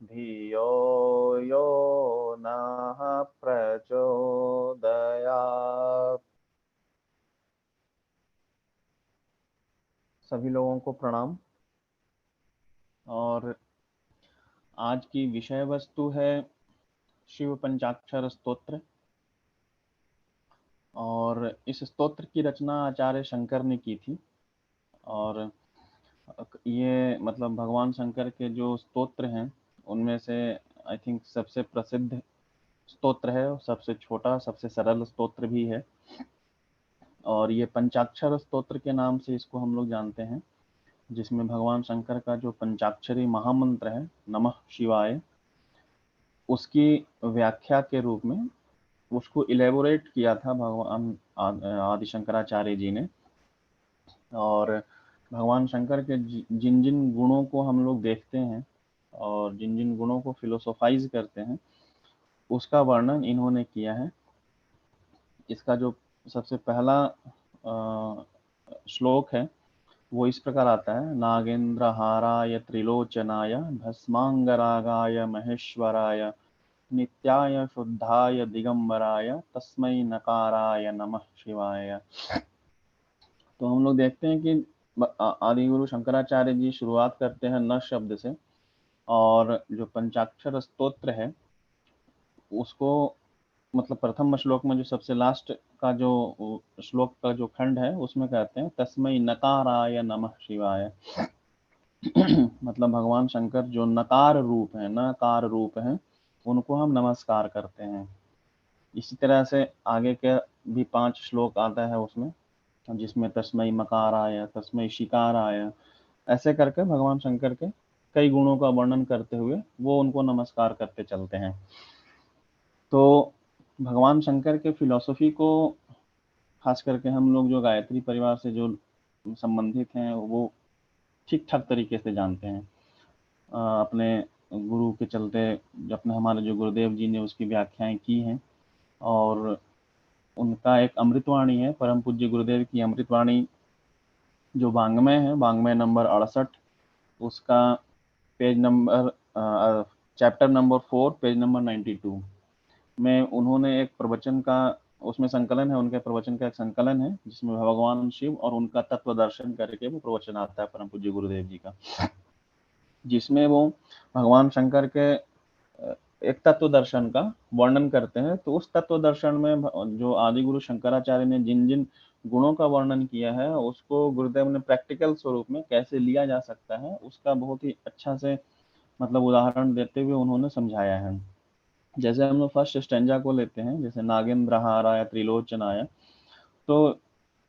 धियो यो नः प्रचोदयात्। सभी लोगों को प्रणाम। और आज की विषय वस्तु है शिव पंचाक्षर स्तोत्र। और इस स्तोत्र की रचना आचार्य शंकर ने की थी। और ये मतलब भगवान शंकर के जो स्तोत्र हैं उनमें से आई थिंक सबसे प्रसिद्ध स्तोत्र है और सबसे छोटा सबसे सरल स्तोत्र भी है। और ये पंचाक्षर स्तोत्र के नाम से इसको हम लोग जानते हैं, जिसमें भगवान शंकर का जो पंचाक्षरी महामंत्र है नमः शिवाय, उसकी व्याख्या के रूप में उसको इलेबोरेट किया था भगवान आदि शंकराचार्य जी ने। और भगवान शंकर के जिन जिन गुणों को हम लोग देखते हैं और जिन जिन गुणों को फिलोसोफाइज करते हैं उसका वर्णन इन्होंने किया है। इसका जो सबसे पहला श्लोक है वो इस प्रकार आता है। नागेंद्र हाराय त्रिलोचनाय भस्मांगरागाय महेश्वराय नित्याय शुद्धाय दिगंबराय तस्मै नकाराय नमः शिवाय। तो हम लोग देखते हैं कि आदि गुरु शंकराचार्य जी शुरुआत करते हैं न शब्द से। और जो पंचाक्षर स्तोत्र है उसको मतलब प्रथम श्लोक में जो सबसे लास्ट का जो श्लोक का जो खंड है उसमें कहते हैं तस्मै नकाराय नमः शिवाय। मतलब भगवान शंकर जो नकार रूप है, नकार रूप है, उनको हम नमस्कार करते हैं। इसी तरह से आगे के भी 5 श्लोक आता है उसमें, जिसमें तस्मै मकाराय तस्मै शिकाराय ऐसे करके भगवान शंकर के कई गुणों का वर्णन करते हुए वो उनको नमस्कार करते चलते हैं। तो भगवान शंकर के फिलॉसफी को खास करके हम लोग जो गायत्री परिवार से जो संबंधित हैं वो ठीक ठाक तरीके से जानते हैं। अपने गुरु के चलते अपने हमारे जो गुरुदेव जी ने उसकी व्याख्याएं की हैं। और उनका एक अमृतवाणी है, परम पूज्य गुरुदेव की अमृतवाणी जो वाङ्मय है, वाङ्मय नंबर 68, उसका page number chapter number 4 page number 92 में उन्होंने एक प्रवचन का, उसमें संकलन है, उनके प्रवचन का एक संकलन है जिसमें भगवान शिव और उनका तत्व दर्शन करके वो प्रवचन आता है परम पूज्य गुरुदेव जी का, जिसमें वो भगवान शंकर के एक तत्व दर्शन का वर्णन करते हैं। तो उस तत्व दर्शन में जो आदि गुरु शंकराचार्य ने जिन जिन गुणों का वर्णन किया है उसको गुरुदेव ने प्रैक्टिकल स्वरूप में कैसे लिया जा सकता है उसका बहुत ही अच्छा से मतलब उदाहरण देते हुए उन्होंने समझाया है। जैसे हम लोग फर्स्ट स्टेंजा को लेते हैं, जैसे नागेंद्र हाराय त्रिलोचनाय, तो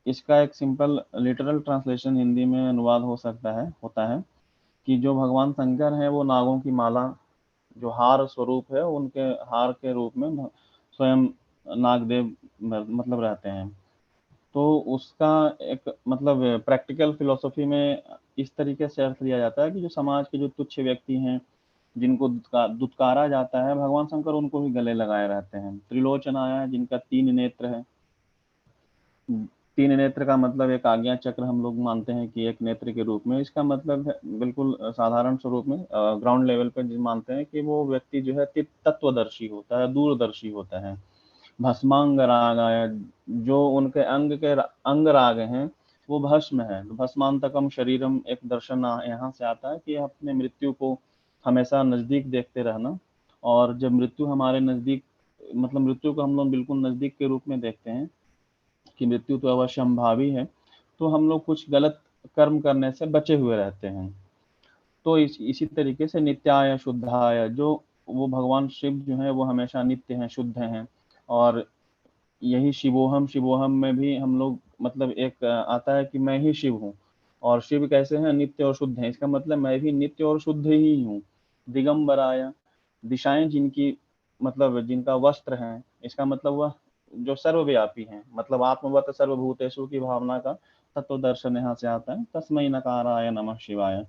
इसका एक सिंपल लिटरल ट्रांसलेशन हिंदी में अनुवाद हो सकता है, होता है कि जो भगवान शंकर है वो नागों की माला जो हार स्वरूप है उनके हार के रूप में स्वयं नागदेव मतलब रहते हैं। तो उसका एक मतलब प्रैक्टिकल फिलोसफी में इस तरीके से अर्थ लिया जाता है कि जो समाज के जो तुच्छ व्यक्ति हैं जिनको दुत्कारा जाता है, भगवान शंकर उनको भी गले लगाए रहते हैं। त्रिलोचन आया है जिनका 3 नेत्र है। 3 नेत्र का मतलब एक आज्ञा चक्र हम लोग मानते हैं कि एक नेत्र के रूप में, इसका मतलब है बिल्कुल साधारण स्वरूप में ग्राउंड लेवल पे जो मानते हैं कि वो व्यक्ति जो है तत्वदर्शी होता है, दूरदर्शी होता है। भस्मांग राग आया, जो उनके अंग राग हैं वो भस्म है। भस्मांतकम शरीरम एक दर्शन यहाँ से आता है कि अपने मृत्यु को हमेशा नजदीक देखते रहना। और जब मृत्यु हमारे नजदीक, मतलब मृत्यु को हम लोग बिल्कुल नजदीक के रूप में देखते हैं कि मृत्यु तो अवश्यंभावी है, तो हम लोग कुछ गलत कर्म करने से बचे हुए रहते हैं। तो इसी तरीके से नित्याय शुद्धाय, जो वो भगवान शिव जो है वो हमेशा नित्य हैं, शुद्ध हैं। और यही शिवोहम, शिवोहम में भी हम लोग मतलब एक आता है कि मैं ही शिव हूँ। और शिव कैसे हैं? नित्य और शुद्ध हैं, इसका मतलब मैं भी नित्य और शुद्ध ही हूँ। दिगंबराय, दिशाएं जिनकी मतलब जिनका वस्त्र है, इसका मतलब वह जो सर्वव्यापी हैं, मतलब आत्मवत सर्वभूतेषु की भावना का तत्व दर्शन यहाँ से आता है। तस्मै नकाराय नमः शिवाय।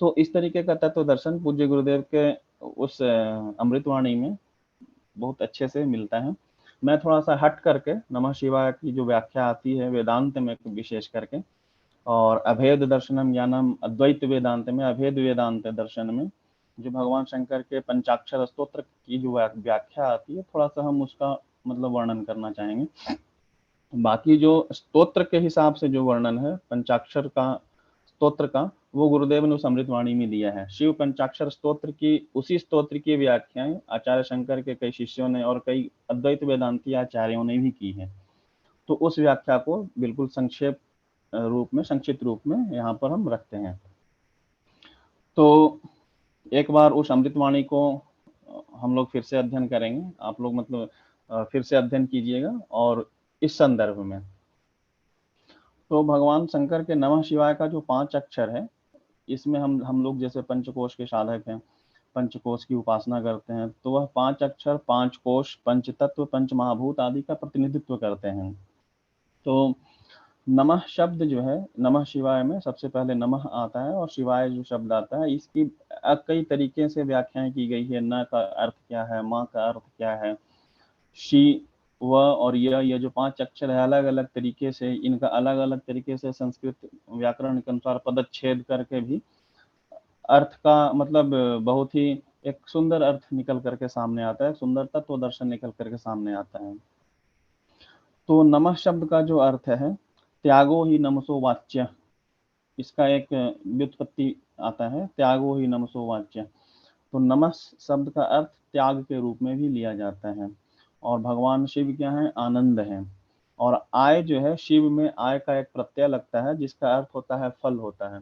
तो इस तरीके का तत्व दर्शन पूज्य गुरुदेव के उस अमृतवाणी में बहुत अच्छे से मिलता है। मैं थोड़ा सा हट करके नमः शिवाय की जो व्याख्या आती है वेदांत में विशेष करके, और अभेद दर्शनम ज्ञानम अद्वैत वेदांत में, अभेद वेदांत दर्शन में जो भगवान शंकर के पंचाक्षर स्तोत्र की जो व्याख्या आती है, थोड़ा सा हम उसका मतलब वर्णन करना चाहेंगे। बाकी जो स्तोत्र के हिसाब से जो वर्णन है पंचाक्षर का स्तोत्र का, वो गुरुदेव ने उस अमृतवाणी में दिया है। शिव पंचाक्षर स्तोत्र की, उसी स्तोत्र की व्याख्याएं आचार्य शंकर के कई शिष्यों ने और कई अद्वैत वेदांती आचार्यों ने भी की है। तो उस व्याख्या को बिल्कुल संक्षेप रूप में, संक्षिप्त रूप में यहाँ पर हम रखते हैं। तो एक बार उस अमृतवाणी को हम लोग फिर से अध्ययन करेंगे। आप लोग मतलब फिर से अध्ययन कीजिएगा। और इस संदर्भ में तो भगवान शंकर के नमः शिवाय का जो 5 अक्षर है, इसमें हम लोग जैसे पंचकोश के साधक हैं, पंचकोश की उपासना करते हैं, तो वह 5 अक्षर, 5 कोश, पंच तत्व, पंच महाभूत आदि का प्रतिनिधित्व करते हैं। तो नमः शब्द जो है, नमः शिवाय में सबसे पहले नमः आता है और शिवाय जो शब्द आता है, इसकी कई तरीके से व्याख्याएं की गई है। न का अर्थ क्या है, माँ का अर्थ क्या है, शी, व और ये जो 5 अक्षर है, अलग अलग तरीके से इनका अलग अलग तरीके से संस्कृत व्याकरण के अनुसार पदच्छेद करके भी अर्थ का मतलब बहुत ही एक सुंदर अर्थ निकल करके सामने आता है, सुंदर तत्व दर्शन निकल करके सामने आता है। तो नमः शब्द का जो अर्थ है, त्यागो ही नमसो वाच्य, इसका एक व्युत्पत्ति आता है, त्यागो ही नमसो वाच्य। तो नमः शब्द का अर्थ त्याग के रूप में भी लिया जाता है। और भगवान शिव क्या है, आनंद है। और आय जो है, शिव में आय का एक प्रत्यय लगता है जिसका अर्थ होता है फल होता है।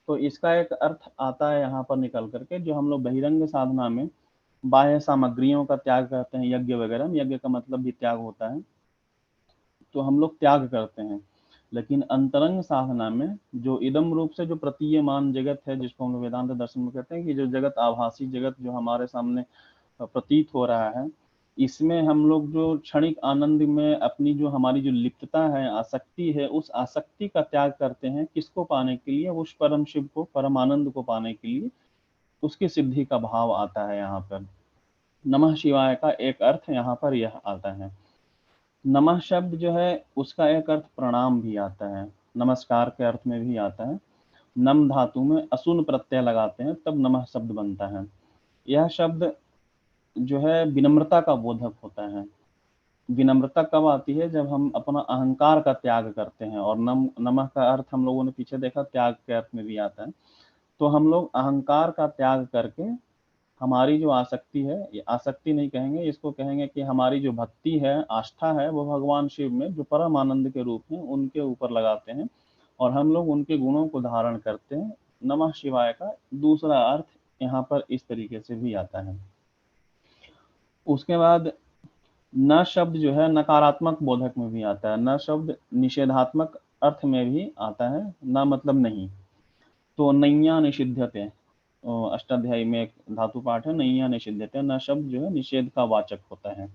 तो इसका एक अर्थ आता है यहाँ पर निकल करके, जो हम लोग बहिरंग साधना में बाह्य सामग्रियों का त्याग करते हैं, यज्ञ वगैरह में, यज्ञ का मतलब भी त्याग होता है, तो हम लोग त्याग करते हैं। लेकिन अंतरंग साधना में जो इदम रूप से जो प्रतीयमान जगत है, जिसको हम लोग वेदांत दर्शन में कहते हैं कि जो जगत, आभासी जगत जो हमारे सामने प्रतीत हो रहा है, इसमें हम लोग जो क्षणिक आनंद में अपनी जो हमारी जो लिप्तता है, आसक्ति है, उस आसक्ति का त्याग करते हैं। किसको पाने के लिए? उस परम शिव को, परम आनंद को पाने के लिए। उसकी सिद्धि का भाव आता है यहाँ पर। नमः शिवाय का एक अर्थ यहाँ पर यह आता है। नमः शब्द जो है, उसका एक अर्थ प्रणाम भी आता है, नमस्कार के अर्थ में भी आता है। नम धातु में असुन प्रत्यय लगाते हैं तब नमः शब्द बनता है। यह शब्द जो है विनम्रता का बोधक होता है। विनम्रता कब आती है? जब हम अपना अहंकार का त्याग करते हैं। और नमः का अर्थ हम लोगों ने पीछे देखा, त्याग के अर्थ में भी आता है। तो हम लोग अहंकार का त्याग करके हमारी जो आसक्ति है, ये आसक्ति नहीं कहेंगे, इसको कहेंगे कि हमारी जो भक्ति है, आस्था है, वो भगवान शिव में जो परम आनंद के रूप में उनके ऊपर लगाते हैं और हम लोग उनके गुणों को धारण करते हैं। नमः शिवाय का दूसरा अर्थ यहाँ पर इस तरीके से भी आता है। उसके बाद न शब्द जो है नकारात्मक बोधक में भी आता है। न शब्द निषेधात्मक अर्थ में भी आता है। न मतलब नहीं। तो नैया निषिध्यते, अष्टाध्यायी में एक धातु पाठ है, नैया निषिध्यते। न शब्द जो है निषेध का वाचक होता है।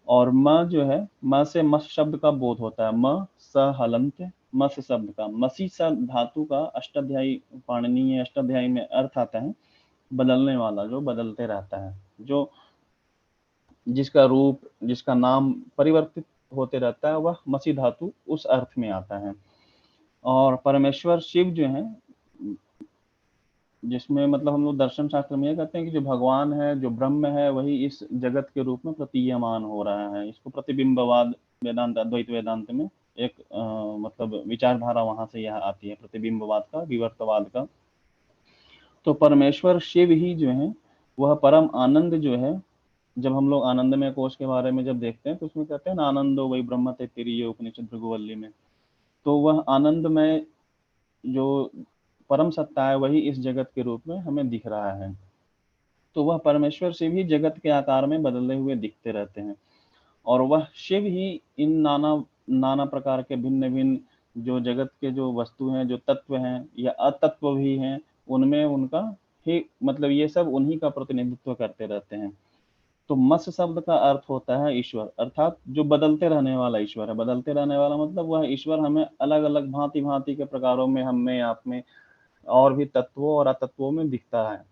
और म जो है, म से मस शब्द का बोध होता है। म स हलंत, मस शब्द का, मसी स धातु का अष्टाध्यायी, पाणिनीय अष्टाध्यायी में अर्थ आता है बदलने वाला, जो बदलते रहता है, जो जिसका रूप, जिसका नाम परिवर्तित होते रहता है, वह मसी धातु उस अर्थ में आता है। और परमेश्वर शिव जो है, जिसमें मतलब हम लोग दर्शन शास्त्र में ये कहते हैं कि जो भगवान है, जो ब्रह्म है, वही इस जगत के रूप में प्रतीयमान हो रहा है। इसको प्रतिबिंबवाद वेदांत, अद्वैत वेदांत में एक मतलब विचारधारा वहां से यह आती है, प्रतिबिंबवाद का, विवर्तवाद का। तो परमेश्वर शिव ही जो है, वह परम आनंद जो है। जब हम लोग आनंदमय कोश के बारे में जब देखते हैं, तो उसमें कहते हैं ना, आनंदो वही ब्रह्म तैत्तिरीय उपनिषद भृगुवल्ली में। तो वह आनंदमय जो परम सत्ता है, वही इस जगत के रूप में हमें दिख रहा है। तो वह परमेश्वर शिव ही जगत के आकार में बदले हुए दिखते रहते हैं। और वह शिव ही इन नाना नाना प्रकार के भिन्न भिन्न जो जगत के जो वस्तु हैं, जो तत्व हैं या अतत्व भी हैं, उनमें उनका ही मतलब ये सब उन्हीं का प्रतिनिधित्व करते रहते हैं। तो मत्स्य शब्द का अर्थ होता है ईश्वर, अर्थात जो बदलते रहने वाला ईश्वर है। बदलते रहने वाला मतलब वह ईश्वर हमें अलग अलग भांति भांति के प्रकारों में, हम में, आप में और भी तत्वों और अतत्वों में दिखता है।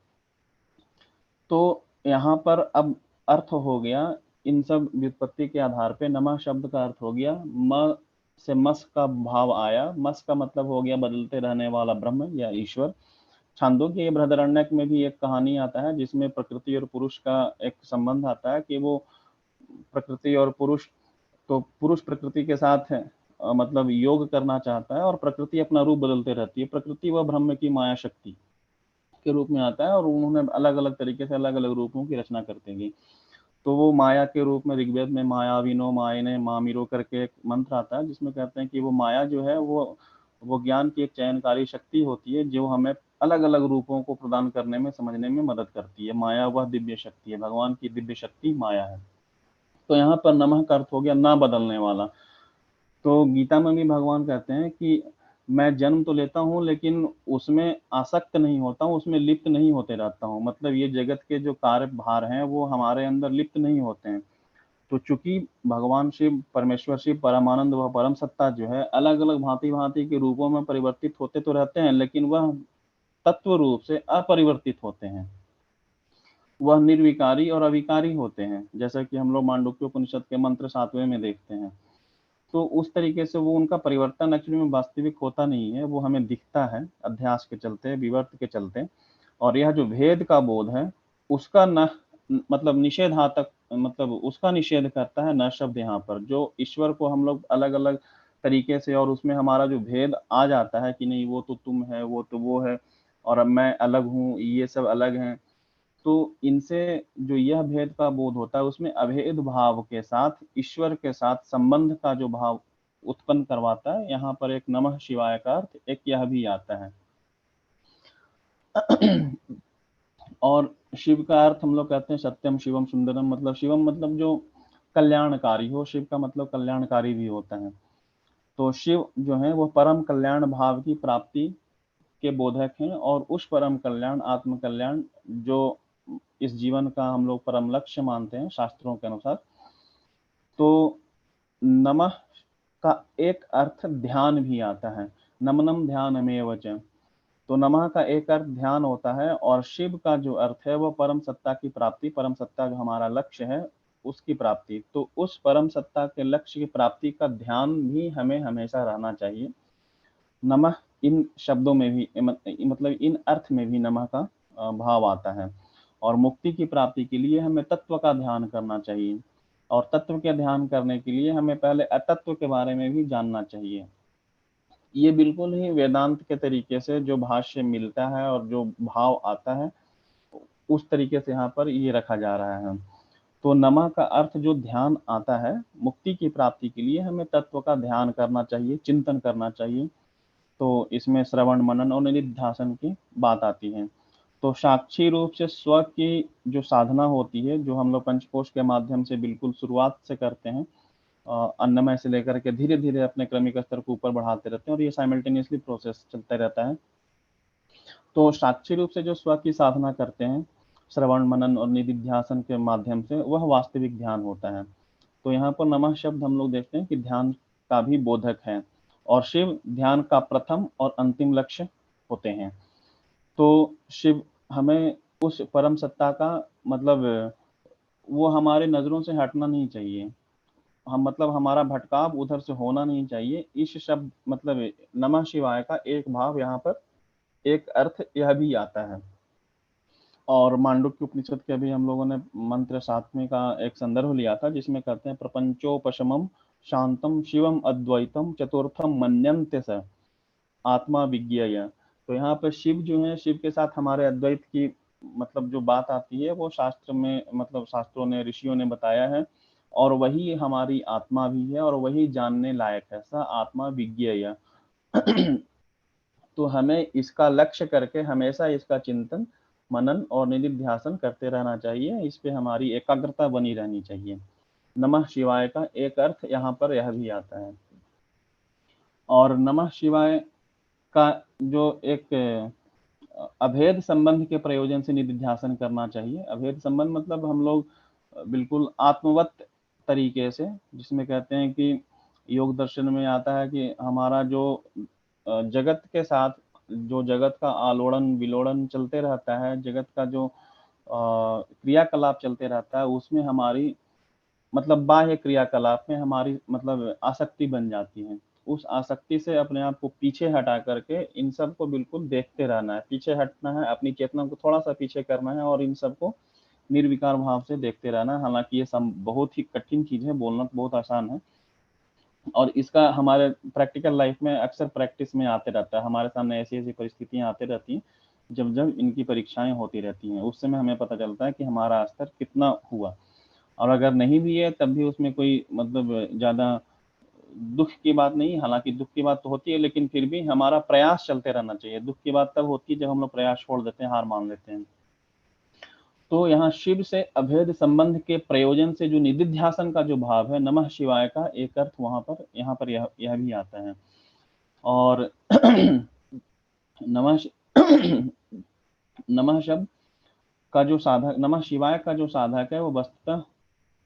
तो यहाँ पर अब अर्थ हो गया, इन सब व्युत्पत्ति के आधार पे नमः शब्द का अर्थ हो गया, म से मस का भाव आया। मस का मतलब हो गया बदलते रहने वाला ब्रह्म या ईश्वर। छांदोग्य बृहदारण्यक में भी एक कहानी आता है जिसमें प्रकृति और पुरुष का एक संबंध आता है कि वो प्रकृति और पुरुष, तो पुरुष प्रकृति के साथ है मतलब योग करना चाहता है और प्रकृति अपना रूप बदलते रहती है। प्रकृति वह ब्रह्म की माया शक्ति के रूप में आता है और उन्होंने अलग अलग तरीके से अलग अलग रूपों की रचना करते गई। तो वो माया के रूप में ऋग्वेद में मायाविनो मायने मामिरो करके एक मंत्र आता है जिसमें कहते हैं कि वो माया जो है वो ज्ञान की एक चयनकारी शक्ति होती है जो हमें अलग अलग रूपों को प्रदान करने में समझने में मदद करती है। माया वह दिव्य शक्ति है, भगवान की दिव्य शक्ति माया है। तो यहाँ पर नमः का अर्थ हो गया ना बदलने वाला। तो गीता में भी भगवान कहते हैं कि मैं जन्म तो लेता हूँ लेकिन उसमें आसक्त नहीं होता हूँ, उसमें लिप्त नहीं होते रहता हूँ। मतलब ये जगत के जो कार्य भार हैं वो हमारे अंदर लिप्त नहीं होते हैं। तो चूंकि भगवान शिव, परमेश्वर शिव, परमानंद व परम सत्ता जो है अलग अलग भांति भांति के रूपों में परिवर्तित होते तो रहते हैं लेकिन वह तत्व रूप से अपरिवर्तित होते हैं। वह निर्विकारी और अविकारी होते हैं, जैसा कि हम लोग मांडुक्य उपनिषद के मंत्र 7वें में देखते हैं। तो उस तरीके से वो उनका परिवर्तन एक्चुअली में वास्तविक होता नहीं है, वो हमें दिखता है अध्यास के चलते, विवर्त के चलते। और यह जो भेद का बोध है उसका न मतलब निषेधात्मक, मतलब उसका निषेध करता है न शब्द। यहाँ पर जो ईश्वर को हम लोग अलग अलग तरीके से और उसमें हमारा जो भेद आ जाता है कि नहीं वो तो तुम है, वो तो वो है और अब मैं अलग हूँ, ये सब अलग हैं। तो इनसे जो यह भेद का बोध होता है उसमें अभेद भाव के साथ ईश्वर के साथ संबंध का जो भाव उत्पन्न करवाता है। यहाँ पर एक नमः शिवाय का अर्थ एक यह भी आता है। और शिव का अर्थ हम लोग कहते हैं सत्यम शिवम सुंदरम। मतलब शिवम मतलब जो कल्याणकारी हो, शिव का मतलब कल्याणकारी भी होता है। तो शिव जो है वो परम कल्याण भाव की प्राप्ति के बोधक हैं और उस परम कल्याण आत्म कल्याण जो इस जीवन का हम लोग परम लक्ष्य मानते हैं शास्त्रों के अनुसार। तो नमः का एक अर्थ ध्यान भी आता है, नमनम ध्यानमेव च। तो नमः का एक अर्थ ध्यान होता है और शिव का जो अर्थ है वो परम सत्ता की प्राप्ति, परम सत्ता जो हमारा लक्ष्य है उसकी प्राप्ति। तो उस परम सत्ता के लक्ष्य की प्राप्ति का ध्यान भी हमें हमेशा रहना चाहिए। नमः इन शब्दों में भी मतलब इन अर्थ में भी नमः का भाव आता है। और मुक्ति की प्राप्ति के लिए हमें तत्व का ध्यान करना चाहिए और तत्व के ध्यान करने के लिए हमें पहले अतत्व के बारे में भी जानना चाहिए। ये बिल्कुल ही वेदांत के तरीके से जो भाष्य मिलता है और जो भाव आता है उस तरीके से यहाँ पर ये रखा जा रहा है। तो नमः का अर्थ जो ध्यान आता है, मुक्ति की प्राप्ति के लिए हमें तत्व का ध्यान करना चाहिए, चिंतन करना चाहिए। तो इसमें श्रवण मनन और निधिध्यासन की बात आती है। तो साक्षी रूप से स्व की जो साधना होती है, जो हम लोग पंचकोश के माध्यम से बिल्कुल शुरुआत से करते हैं, अन्नमय से लेकर के धीरे धीरे अपने क्रमिक स्तर को ऊपर बढ़ाते रहते हैं और ये साइमल्टेनियसली प्रोसेस चलता रहता है। तो साक्षी रूप से जो स्व की साधना करते हैं श्रवण मनन और निधिध्यासन के माध्यम से, वह वास्तविक ध्यान होता है। तो यहाँ पर नमः शब्द हम लोग देखते हैं कि ध्यान का भी बोधक है और शिव ध्यान का प्रथम और अंतिम लक्ष्य होते हैं। तो शिव हमें उस परम सत्ता का मतलब वो हमारे नजरों से हटना नहीं चाहिए, हम मतलब हमारा भटकाव उधर से होना नहीं चाहिए। इस शब्द मतलब नमः शिवाय का एक भाव यहाँ पर एक अर्थ यह भी आता है। और मांडुक्य उपनिषद के भी हम लोगों ने मंत्र 7वें का एक संदर्भ लिया था जिसमें कहते हैं प्रपंचोपशमम शांतम शिवम अद्वैतम चतुर्थम मन्यन्ते स आत्मा विज्ञेय। तो यहाँ पर शिव जो है, शिव के साथ हमारे अद्वैत की मतलब जो बात आती है वो शास्त्र में मतलब शास्त्रों ने ऋषियों ने बताया है और वही हमारी आत्मा भी है और वही जानने लायक है, स आत्मा विज्ञेय। तो हमें इसका लक्ष्य करके हमेशा इसका चिंतन मनन और निधिध्यासन करते रहना चाहिए, इस पे हमारी एकाग्रता बनी रहनी चाहिए। नमः शिवाय का एक अर्थ यहाँ पर यह भी आता है। और नमः शिवाय का जो एक अभेद संबंध के प्रयोजन से निधिध्यासन करना चाहिए। अभेद संबंध मतलब हम लोग बिल्कुल आत्मवत तरीके से, जिसमें कहते हैं कि योग दर्शन में आता है कि हमारा जो जगत के साथ जो जगत का आलोड़न विलोड़न चलते रहता है, जगत का जो क्रियाकलाप चलते रहता है उसमें हमारी मतलब बाह्य क्रियाकलाप में हमारी मतलब आसक्ति बन जाती है। उस आसक्ति से अपने आप को पीछे हटा करके इन सब को बिल्कुल देखते रहना है, पीछे हटना है, अपनी चेतना को थोड़ा सा पीछे करना है और इन सब को निर्विकार भाव से देखते रहना है। हालांकि ये सब बहुत ही कठिन चीज है, बोलना तो बहुत आसान है और इसका हमारे प्रैक्टिकल लाइफ में अक्सर प्रैक्टिस में आते रहता है। हमारे सामने ऐसी ऐसी परिस्थितियां आती रहती हैं जब जब इनकी परीक्षाएं होती रहती हैं, उस समय हमें पता चलता है कि हमारा स्तर कितना हुआ। और अगर नहीं भी है तब भी उसमें कोई मतलब ज्यादा दुख की बात नहीं, हालांकि दुख की बात तो होती है, लेकिन फिर भी हमारा प्रयास चलते रहना चाहिए। दुख की बात तब होती है जब हम लोग प्रयास छोड़ देते हैं, हार मान लेते हैं। तो यहाँ शिव से अभेद संबंध के प्रयोजन से जो निधिध्यासन का जो भाव है, नमः शिवाय का एक अर्थ वहां पर यहाँ पर यह भी आता है। और नमः नमः शब्द का जो साधक, नमः शिवाय का जो साधक है वो वस्तुतः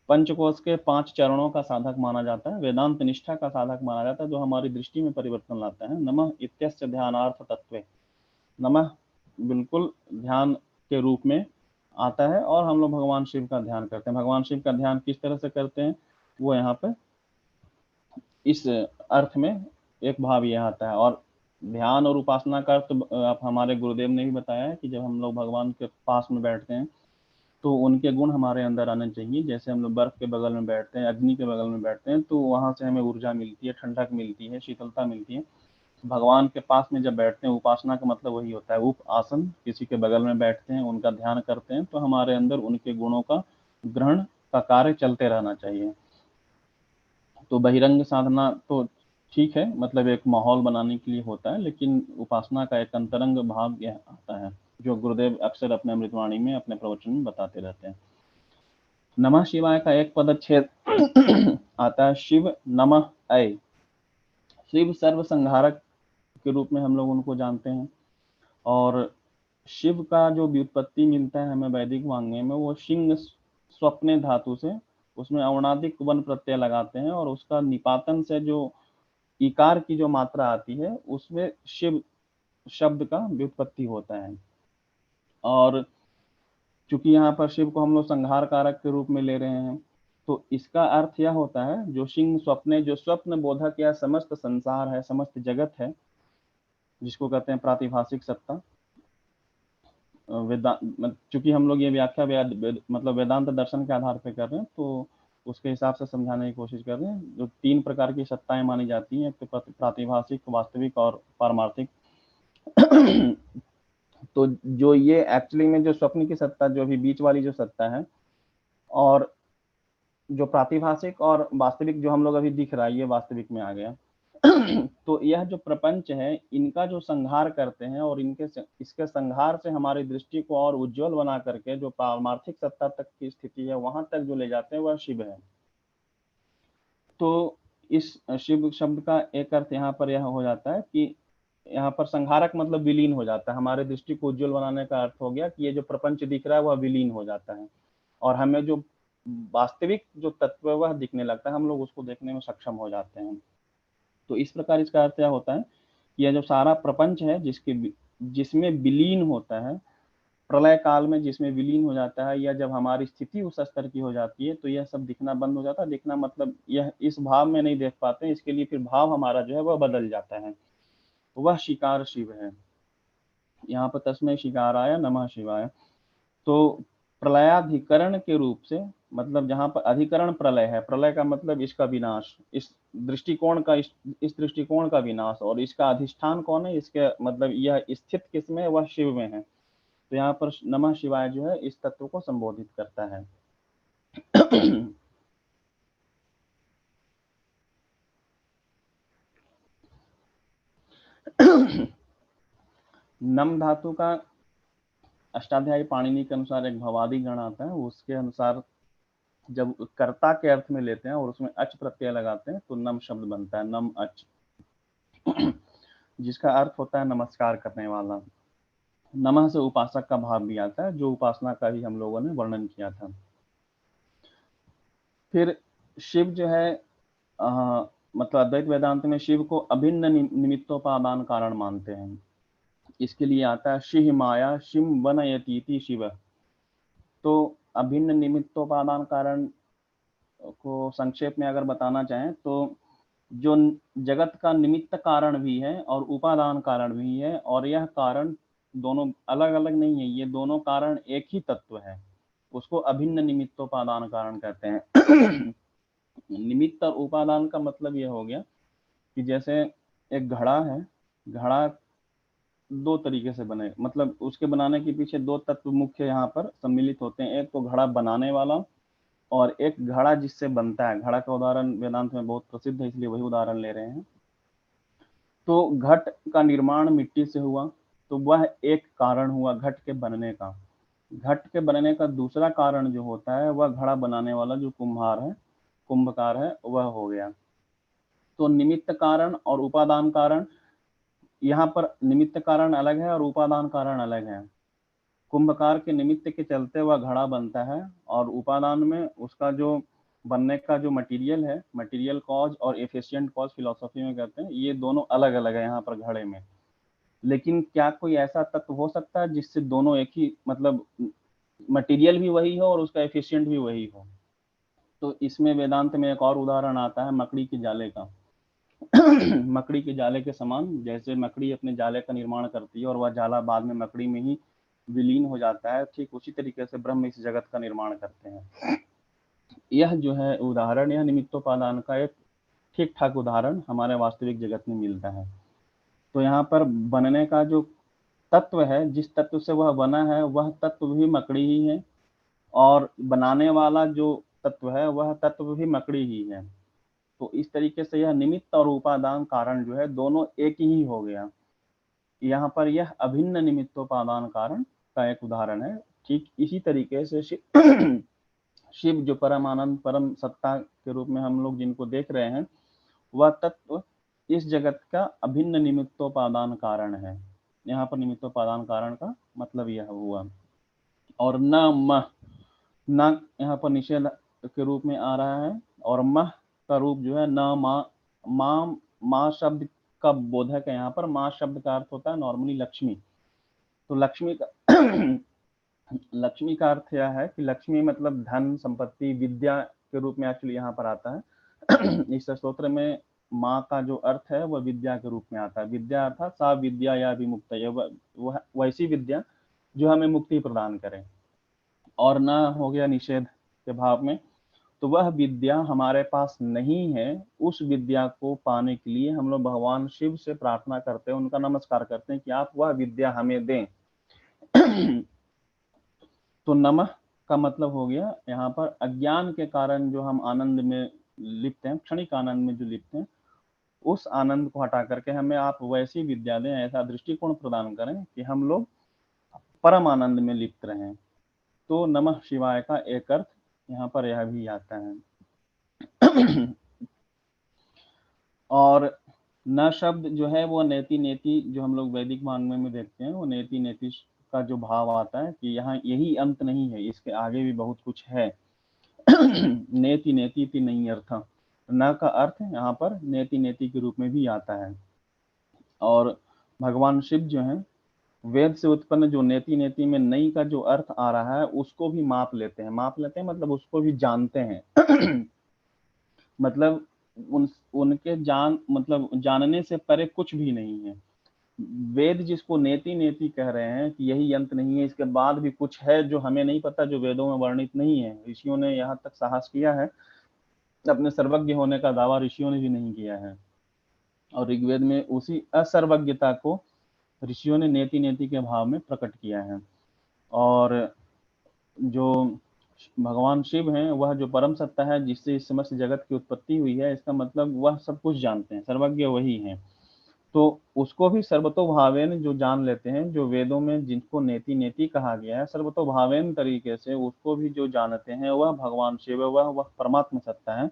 पंचकोश के 5 चरणों का साधक माना जाता है, वेदांत निष्ठा का साधक माना जाता है, जो हमारी दृष्टि में परिवर्तन लाता है। नमः इत्यस्य ध्यानार्थ तत्वे, नमः बिल्कुल ध्यान के रूप में आता है और हम लोग भगवान शिव का ध्यान करते हैं। भगवान शिव का ध्यान किस तरह से करते हैं वो यहाँ पे इस अर्थ में एक भाव यह आता है। और ध्यान और उपासना का अर्थ आप हमारे गुरुदेव ने भी बताया है कि जब हम लोग भगवान के पास में बैठते हैं तो उनके गुण हमारे अंदर आने चाहिए। जैसे हम लोग बर्फ के बगल में बैठते हैं, अग्नि के बगल में बैठते हैं, तो वहां से हमें ऊर्जा मिलती है, ठंडक मिलती है, शीतलता मिलती है। भगवान के पास में जब बैठते हैं, उपासना का मतलब वही होता है, उप आसन, किसी के बगल में बैठते हैं, उनका ध्यान करते हैं, तो हमारे अंदर उनके गुणों का ग्रहण का कार्य चलते रहना चाहिए। तो बहिरंग साधना तो ठीक है, मतलब एक माहौल बनाने के लिए होता है, लेकिन उपासना का एक अंतरंग भाव यह आता है जो गुरुदेव अक्सर अपने अमृतवाणी में, अपने प्रवचन में बताते रहते हैं। नमः शिवाय का एक पदच्छेद आता है, शिव नमः ऐ। शिव सर्व संहारक के रूप में हम लोग उनको जानते हैं। और शिव का जो व्युत्पत्ति मिलता है हमें वैदिक वांग्मय में, वो शिंग स्वप्ने धातु से, उसमें अवर्णादिक वन प्रत्यय लगाते हैं और उसका निपातन से जो इकार की जो मात्रा आती है उसमें शिव शब्द का व्युत्पत्ति होता है। और चूंकि यहाँ पर शिव को हम लोग संहार कारक के रूप में ले रहे हैं, तो इसका अर्थ यह होता है जो सिंह स्वप्ने, जो स्वप्न बोधक या समस्त संसार है, समस्त जगत है, जिसको कहते हैं प्रातिभाषिक सत्ता। चूंकि हम लोग ये व्याख्या मतलब वेदांत दर्शन के आधार पर कर रहे हैं, तो उसके हिसाब से समझाने की कोशिश कर रहे हैं। जो 3 प्रकार की सत्ताएं मानी जाती हैं, एक तो प्रातिभाषिक, वास्तविक और पारमार्थिक। तो जो ये एक्चुअली में जो स्वप्न की सत्ता, जो भी बीच वाली जो सत्ता है, और जो प्रातिभाषिक और वास्तविक जो हम लोग अभी दिख रहा है, ये वास्तविक में आ गया। तो यह जो प्रपंच है, इनका जो संहार करते हैं और इसके संहार से हमारी दृष्टि को और उज्जवल बना करके जो पारमार्थिक सत्ता तक की स्थिति है, वहां तक जो ले जाते हैं, वह शिव है। तो इस शिव शब्द का एक अर्थ यहाँ पर यह हो जाता है कि यहाँ पर संहारक मतलब विलीन हो जाता है। हमारे दृष्टि को उज्जवल बनाने का अर्थ हो गया कि ये जो प्रपंच दिख रहा है वह विलीन हो जाता है और हमें जो वास्तविक जो तत्व है वह दिखने लगता है, हम लोग उसको देखने में सक्षम हो जाते हैं। तो इस प्रकार इसका अर्थ यह होता है कि यह जो सारा प्रपंच है जिसमें विलीन होता है, प्रलय काल में जिसमें विलीन हो जाता है, या जब हमारी स्थिति उस स्तर की हो जाती है, तो यह सब दिखना बंद हो जाता है। दिखना मतलब यह इस भाव में नहीं देख पाते, इसके लिए फिर भाव हमारा जो है वह बदल जाता है। वह शिकार शिव है। यहाँ पर तस्मै शिकाराय नमः शिवाय। तो प्रलयाधिकरण के रूप से, मतलब जहां पर अधिकरण प्रलय है, प्रलय का मतलब इसका विनाश, इस दृष्टिकोण का, इस दृष्टिकोण का विनाश, और इसका अधिष्ठान कौन है, इसके मतलब यह स्थित किसमें, वह शिव में है। तो यहाँ पर नमः शिवाय जो है इस तत्व को संबोधित करता है। नम धातु का अष्टाध्यायी पाणिनि के अनुसार एक भवादि गण आता है, उसके अनुसार जब कर्ता के अर्थ में लेते हैं और उसमें अच प्रत्यय लगाते हैं तो नम शब्द बनता है, नम अच, जिसका अर्थ होता है नमस्कार करने वाला। नमः से उपासक का भाव भी आता है, जो उपासना का ही हम लोगों ने वर्णन किया था। फिर शिव जो है मतलब अद्वैत वेदांत में शिव को अभिन्न निमित्तोपादान कारण मानते हैं। इसके लिए आता है शिह माया शिव वनयतीति शिव। तो अभिन्न निमित्तोपादान कारण को संक्षेप में अगर बताना चाहें तो जो जगत का निमित्त कारण भी है और उपादान कारण भी है, और यह कारण दोनों अलग अलग नहीं है, ये दोनों कारण एक ही तत्व है, उसको अभिन्न निमित्तोपादान कारण कहते हैं। निमित्त और उपादान का मतलब ये हो गया कि जैसे एक घड़ा है, घड़ा दो तरीके से बने, मतलब उसके बनाने के पीछे दो तत्व मुख्य यहाँ पर सम्मिलित होते हैं, एक तो घड़ा बनाने वाला और एक घड़ा जिससे बनता है। घड़ा का उदाहरण वेदांत में बहुत प्रसिद्ध है, इसलिए वही उदाहरण ले रहे हैं। तो घट का निर्माण मिट्टी से हुआ, तो वह एक कारण हुआ घट के बनने का। घट के बनने का दूसरा कारण जो होता है वह घड़ा बनाने वाला जो कुम्हार है, कुंभकार है, वह हो गया। तो निमित्त कारण और उपादान कारण, यहाँ पर निमित्त कारण अलग है और उपादान कारण अलग है। कुंभकार के निमित्त के चलते वह घड़ा बनता है, और उपादान में उसका जो बनने का जो मटेरियल है, मटेरियल कॉज और एफिशिएंट कॉज फिलोसफी में कहते हैं, ये दोनों अलग अलग है यहाँ पर घड़े में। लेकिन क्या कोई ऐसा तत्व हो सकता है जिससे दोनों एक ही, मतलब मटेरियल भी वही हो और उसका एफिशिएंट भी वही हो? तो इसमें वेदांत में एक और उदाहरण आता है मकड़ी के जाले का। मकड़ी के जाले के समान, जैसे मकड़ी अपने जाले का निर्माण करती है और वह जाला बाद में मकड़ी में ही विलीन हो जाता है, ठीक उसी तरीके से ब्रह्म इस जगत का निर्माण करते हैं। यह जो है उदाहरण, यह निमित्तोपादान का एक ठीक ठाक उदाहरण हमारे वास्तविक जगत में मिलता है। तो यहाँ पर बनने का जो तत्व है, जिस तत्व से वह बना है, वह तत्व भी मकड़ी ही है, और बनाने वाला जो तत्व है वह तत्व भी मकड़ी ही है। तो इस तरीके से यह निमित्त और उपादान कारण जो है दोनों एक ही हो गया। यहाँ पर यह अभिन्न निमित्तोपादान कारण का एक उदाहरण है। ठीक इसी तरीके से शिव जो परम आनंद परम सत्ता के रूप में हम लोग जिनको देख रहे हैं, वह तत्व इस जगत का अभिन्न निमित्तोपादान कारण है। यहाँ पर निमित्तोपादान कारण का मतलब यह हुआ। और न मह, न यहाँ पर निषेध के रूप में आ रहा है, और मह का रूप जो है न माँ, माँ माँ शब्द का बोधक है। यहाँ पर माँ शब्द का अर्थ होता है नॉर्मली लक्ष्मी। तो लक्ष्मी का लक्ष्मी का अर्थ यह है कि लक्ष्मी मतलब धन संपत्ति विद्या के रूप में एक्चुअली यहाँ पर आता है। इस स्तोत्र में माँ का जो अर्थ है वह विद्या के रूप में आता है। विद्या अर्थात सा विद्या या विमुक्त, वह वैसी विद्या जो हमें मुक्ति प्रदान करे। और न हो गया निषेध के भाव में, तो वह विद्या हमारे पास नहीं है, उस विद्या को पाने के लिए हम लोग भगवान शिव से प्रार्थना करते हैं, उनका नमस्कार करते हैं कि आप वह विद्या हमें दें। तो नमः का मतलब हो गया यहाँ पर अज्ञान के कारण जो हम आनंद में लिप्त हैं, क्षणिक आनंद में जो लिप्त हैं, उस आनंद को हटा करके हमें आप वैसी विद्या दें, ऐसा दृष्टिकोण प्रदान करें कि हम लोग परम आनंद में लिप्त रहें। तो नमः शिवाय का एक अर्थ यहाँ पर यह भी आता है। और न शब्द जो है वो नेति नेति, जो हम लोग वैदिक वाङ्मय में देखते हैं, वो नेति नेति का जो भाव आता है कि यहाँ यही अंत नहीं है, इसके आगे भी बहुत कुछ है। नेति नेति ति नहीं अर्थ, न का अर्थ यहाँ पर नेति नेति के रूप में भी आता है। और भगवान शिव जो है वेद से उत्पन्न जो नेति नेति में नई का जो अर्थ आ रहा है उसको भी माप लेते हैं। माप लेते हैं मतलब उसको भी जानते हैं। मतलब उनके मतलब जानने से परे कुछ भी नहीं है। वेद जिसको नेति नेति कह रहे हैं कि यही अंत नहीं है, इसके बाद भी कुछ है जो हमें नहीं पता, जो वेदों में वर्णित नहीं है। ऋषियों ने यहाँ तक साहस किया है, अपने सर्वज्ञ होने का दावा ऋषियों ने भी नहीं किया है। और ऋग्वेद में उसी असर्वज्ञता को ऋषियों ने नेति नेति के भाव में प्रकट किया है। और जो भगवान शिव हैं वह जो परम सत्ता है जिससे इस समस्त जगत की उत्पत्ति हुई है, इसका मतलब वह सब कुछ जानते हैं, सर्वज्ञ वही हैं। तो उसको भी सर्वतोभावेन जो जान लेते हैं, जो वेदों में जिनको नेति नेति कहा गया है, सर्वतोभावेन तरीके से उसको भी जो जानते हैं वह भगवान शिव है, वह परमात्मा सत्ता है।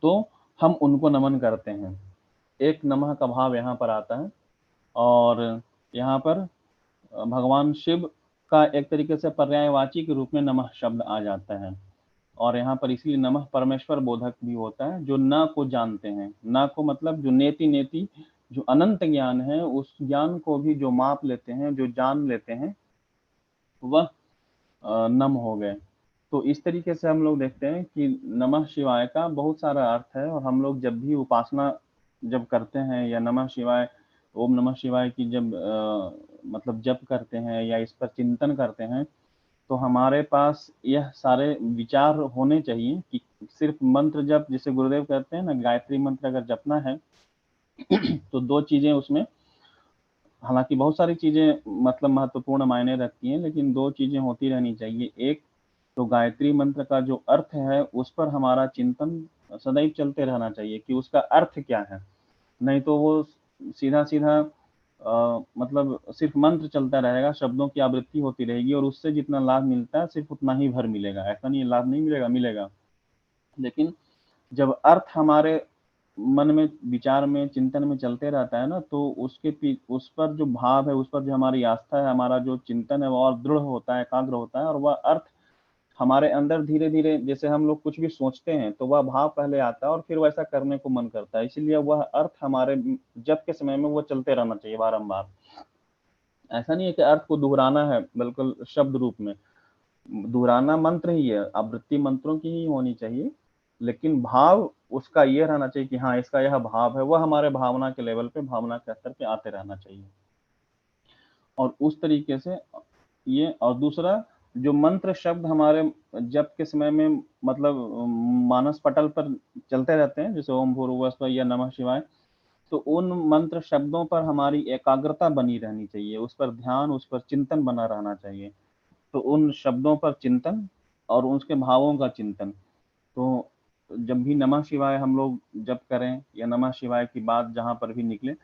तो हम उनको नमन करते हैं। एक नमः का भाव यहाँ पर आता है। और यहाँ पर भगवान शिव का एक तरीके से पर्यायवाची के रूप में नमः शब्द आ जाता है। और यहाँ पर इसलिए नमः परमेश्वर बोधक भी होता है, जो न को जानते हैं। न को मतलब जो नेति नेति, जो अनंत ज्ञान है, उस ज्ञान को भी जो माप लेते हैं, जो जान लेते हैं, वह नम हो गए। तो इस तरीके से हम लोग देखते हैं कि नमः शिवाय का बहुत सारा अर्थ है, और हम लोग जब भी उपासना जब करते हैं या नमः शिवाय, ओम नमः शिवाय की जब मतलब जप करते हैं या इस पर चिंतन करते हैं, तो हमारे पास यह सारे विचार होने चाहिए कि सिर्फ मंत्र जप, जैसे गुरुदेव कहते हैं ना, गायत्री मंत्र अगर जपना है तो दो चीजें उसमें, हालांकि बहुत सारी चीजें मतलब महत्वपूर्ण मायने रखती हैं, लेकिन दो चीजें होती रहनी चाहिए। एक तो गायत्री मंत्र का जो अर्थ है उस पर हमारा चिंतन सदैव चलते रहना चाहिए कि उसका अर्थ क्या है। नहीं तो वो सीधा सीधा मतलब सिर्फ मंत्र चलता रहेगा, शब्दों की आवृत्ति होती रहेगी, और उससे जितना लाभ मिलता है सिर्फ उतना ही भर मिलेगा। ऐसा नहीं लाभ नहीं मिलेगा, मिलेगा, लेकिन जब अर्थ हमारे मन में, विचार में, चिंतन में चलते रहता है ना, तो उस पर जो भाव है, उस पर जो हमारी आस्था है, हमारा जो चिंतन है, वो और दृढ़ होता है, एकाग्र होता है, और वह अर्थ हमारे अंदर धीरे धीरे, जैसे हम लोग कुछ भी सोचते हैं तो वह भाव पहले आता है और फिर वैसा करने को मन करता है। इसीलिए वह अर्थ हमारे जब के समय में वो चलते रहना चाहिए बारंबार। ऐसा नहीं है कि अर्थ को दोहराना है बिल्कुल शब्द रूप में, दोहराना मंत्र ही है, आवृत्ति मंत्रों की ही होनी चाहिए, लेकिन भाव उसका ये रहना चाहिए कि हाँ इसका यह भाव है, वह हमारे भावना के लेवल पे, भावना के स्तर पे आते रहना चाहिए। और उस तरीके से ये, और दूसरा जो मंत्र शब्द हमारे जप के समय में मतलब मानस पटल पर चलते रहते हैं, जैसे ओम भूर्भुवस्सुवः या नमः शिवाय, तो उन मंत्र शब्दों पर हमारी एकाग्रता बनी रहनी चाहिए, उस पर ध्यान, उस पर चिंतन बना रहना चाहिए। तो उन शब्दों पर चिंतन और उसके भावों का चिंतन। तो जब भी नमः शिवाय हम लोग जप करें या नमः शिवाय की बात जहाँ पर भी निकले,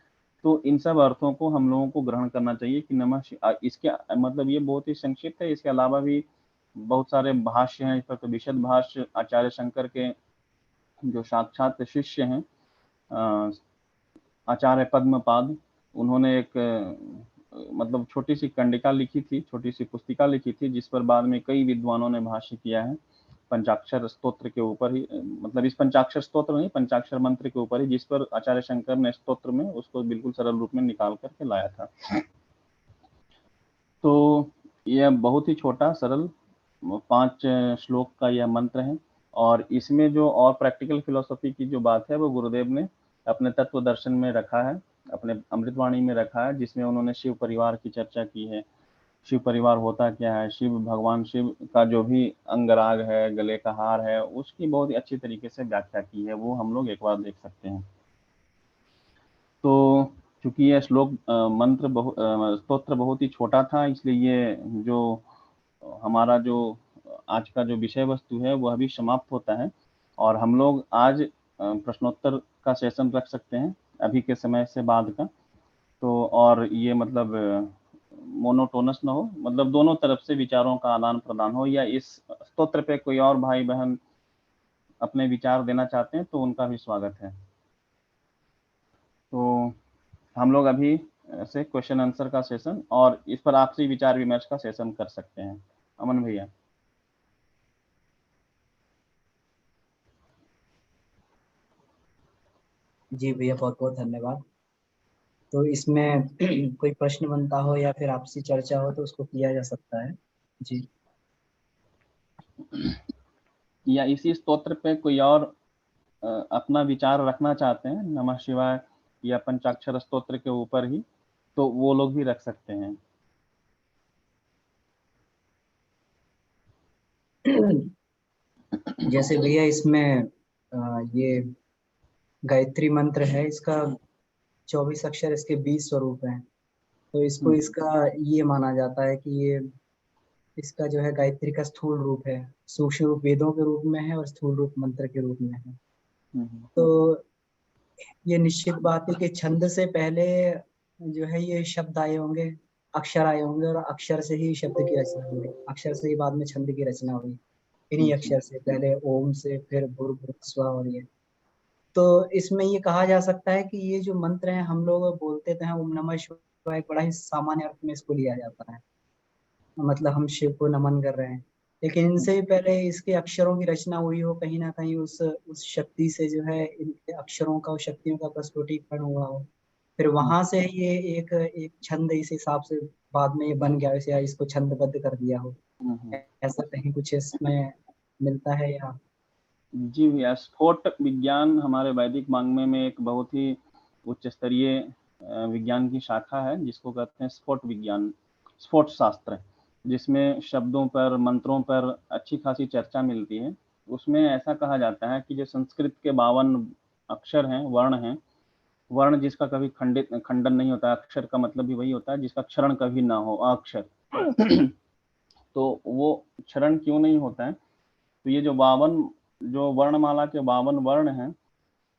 तो इन सब अर्थों को हम लोगों को ग्रहण करना चाहिए कि इसके मतलब ये बहुत ही संक्षिप्त है, इसके अलावा भी बहुत सारे भाष्य हैं इस पर। तो विशद भाष्य आचार्य शंकर के जो साक्षात शिष्य हैं, आचार्य पद्मपाद, उन्होंने एक मतलब छोटी सी कंडिका लिखी थी, छोटी सी पुस्तिका लिखी थी, जिस पर बाद में कई विद्वानों ने भाष्य किया है, पंचाक्षर स्तोत्र के ऊपर ही, मतलब इस पंचाक्षर स्तोत्र नहीं, पंचाक्षर मंत्र के ऊपर ही, जिस पर आचार्य शंकर ने स्तोत्र में उसको बिल्कुल सरल रूप में निकाल करके लाया था। तो यह बहुत ही छोटा सरल 5 श्लोक का यह मंत्र है, और इसमें जो और प्रैक्टिकल फिलोसफी की जो बात है वो गुरुदेव ने अपने तत्व दर्शन में रखा है, अपने अमृतवाणी में रखा है, जिसमें उन्होंने शिव परिवार की चर्चा की है। शिव परिवार होता क्या है, शिव भगवान शिव का जो भी अंगराग है, गले का हार है, उसकी बहुत ही अच्छी तरीके से व्याख्या की है, वो हम लोग एक बार देख सकते हैं। तो चूंकि यह श्लोक मंत्र स्तोत्र बहुत ही छोटा था, इसलिए ये जो हमारा जो आज का जो विषय वस्तु है वह भी समाप्त होता है, और हम लोग आज प्रश्नोत्तर का सेशन रख सकते हैं अभी के समय से बाद का। तो और ये मतलब मोनोटोनस ना हो, मतलब दोनों तरफ से विचारों का आदान प्रदान हो, या इस स्तोत्र पे कोई और भाई बहन अपने विचार देना चाहते हैं तो उनका भी स्वागत है। तो हम लोग अभी से क्वेश्चन आंसर का सेशन और इस पर आपसी विचार विमर्श का सेशन कर सकते हैं। अमन भैया। जी भैया, बहुत बहुत धन्यवाद। तो इसमें कोई प्रश्न बनता हो या फिर आपसी चर्चा हो तो उसको किया जा सकता है। जी। या इसी स्तोत्र पे कोई और अपना विचार रखना चाहते हैं नमः शिवाय या पंचाक्षर स्तोत्र के ऊपर ही, तो वो लोग भी रख सकते हैं। जैसे भैया इसमें ये गायत्री मंत्र है, इसका 24 अक्षर, इसके 20 स्वरूप हैं। तो इसको हम्म, इसका ये माना जाता है कि ये इसका जो है गायत्री का स्थूल रूप है। सूक्ष्म रूप वेदों के रूप में है और स्थूल रूप मंत्र के रूप में है। हम्म, तो ये निश्चित बात है कि छंद से पहले जो है ये शब्द आए होंगे, अक्षर आए होंगे, और अक्षर से ही शब्द की रचना हुई, अक्षर से ही बाद में छंद की रचना हुई। इन्हीं हम्म, अक्षर से पहले ओम से, फिर भूर भुव स्व, और ये तो इसमें ये कहा जा सकता है कि ये जो मंत्र है हम लोग बोलते तो हैं ओम नमः शिवाय, एक बड़ा ही सामान्य अर्थ में इसको लिया जाता है, मतलब हम शिव को नमन कर रहे हैं। लेकिन इनसे भी पहले इसके अक्षरों की रचना हुई हो, कहीं ना कहीं उस शक्ति से जो है इनके अक्षरों का और शक्तियों का प्रस्फुटीकरण हुआ हो। फिर हम्म, वहां से ये एक एक छंद इस हिसाब से बाद में ये बन गया, इसे इसको छंदबद्ध कर दिया हो। ऐसा कहीं कुछ इसमें मिलता है या? जी भैया, स्फोट विज्ञान हमारे वैदिक वाङ्मय में एक बहुत ही उच्च स्तरीय विज्ञान की शाखा है, जिसको कहते हैं स्फोट विज्ञान, स्फोट शास्त्र, जिसमें शब्दों पर, मंत्रों पर अच्छी खासी चर्चा मिलती है। उसमें ऐसा कहा जाता है कि जो संस्कृत के 52 अक्षर हैं, वर्ण हैं, वर्ण जिसका कभी खंडन नहीं होता, अक्षर का मतलब भी वही होता है जिसका क्षरण कभी ना हो, अक्षर। तो वो क्षरण क्यों नहीं होता है? तो ये जो 52 जो वर्णमाला के 52 वर्ण हैं,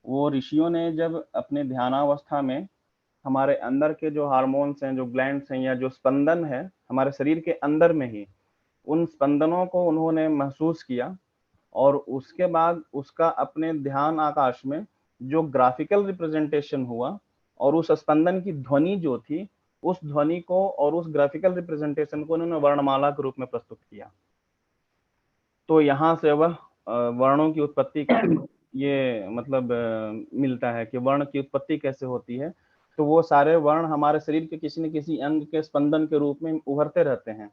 वो ऋषियों ने जब अपने ध्यानावस्था में हमारे अंदर के जो हार्मोन्स हैं, जो ग्लैंड्स हैं, या जो स्पंदन है हमारे शरीर के अंदर में ही, उन स्पंदनों को उन्होंने महसूस किया, और उसके बाद उसका अपने ध्यान आकाश में जो ग्राफिकल रिप्रेजेंटेशन हुआ, और उस स्पंदन की ध्वनि जो थी, उस ध्वनि को और उस ग्राफिकल रिप्रेजेंटेशन को उन्होंने वर्णमाला के रूप में प्रस्तुत किया। तो यहाँ से वह वर्णों की उत्पत्ति का ये मतलब मिलता है कि वर्ण की उत्पत्ति कैसे होती है। तो वो सारे वर्ण हमारे शरीर के किसी न किसी अंग के स्पंदन के रूप में उभरते रहते हैं,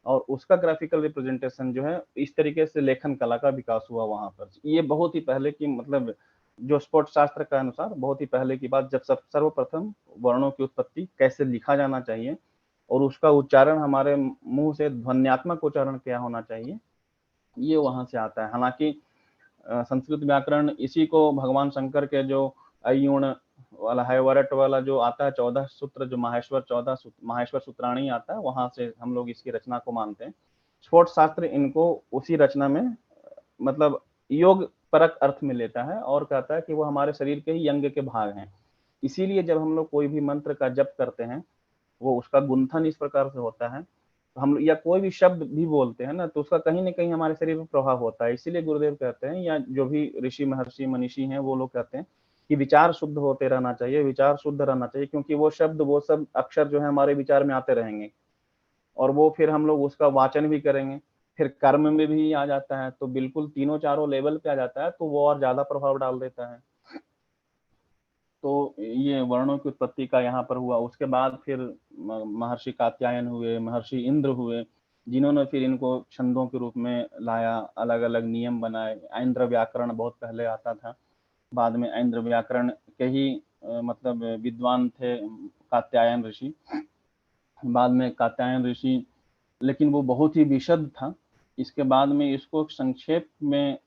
और उसका ग्राफिकल रिप्रेजेंटेशन जो है, इस तरीके से लेखन कला का विकास हुआ वहां पर। ये बहुत ही पहले की, मतलब जो स्पोर्ट शास्त्र के अनुसार बहुत ही पहले की बात, जब सर्वप्रथम वर्णों की उत्पत्ति कैसे लिखा जाना चाहिए और उसका उच्चारण हमारे मुंह से ध्वन्यात्मक उच्चारण क्या होना चाहिए, ये वहां से आता है। हालांकि संस्कृत व्याकरण इसी को भगवान शंकर के जो अयुण वाला है, वरट वाला जो आता है 14 सूत्र, जो माहेश्वर सूत्राणी आता है, वहां से हम लोग इसकी रचना को मानते हैं। स्फोट शास्त्र इनको उसी रचना में मतलब योग परक अर्थ में लेता है, और कहता है कि वो हमारे शरीर के ही अंग के भाग हैं। इसीलिए जब हम लोग कोई भी मंत्र का जप करते हैं, वो उसका गुंथन इस प्रकार से होता है, हम या कोई भी शब्द भी बोलते हैं ना, तो उसका कहीं ना कहीं हमारे शरीर में प्रभाव होता है। इसीलिए गुरुदेव कहते हैं, या जो भी ऋषि महर्षि मनीषी हैं, वो लोग कहते हैं कि विचार शुद्ध होते रहना चाहिए, विचार शुद्ध रहना चाहिए, क्योंकि वो शब्द, वो सब अक्षर जो है हमारे विचार में आते रहेंगे, और वो फिर हम लोग उसका वाचन भी करेंगे, फिर कर्म में भी आ जाता है, तो बिल्कुल तीनों चारों लेवल पे आ जाता है, तो वो और ज्यादा प्रभाव डाल देता है। तो ये वर्णों की उत्पत्ति का यहाँ पर हुआ। उसके बाद फिर महर्षि कात्यायन हुए, महर्षि इंद्र हुए, जिन्होंने फिर इनको छंदों के रूप में लाया, अलग अलग नियम बनाए। ऐन्द्र व्याकरण बहुत पहले आता था, बाद में ऐन्द्र व्याकरण के ही मतलब विद्वान थे कात्यायन ऋषि। बाद में कात्यायन ऋषि, लेकिन वो बहुत ही विशद था। इसके बाद में इसको संक्षेप में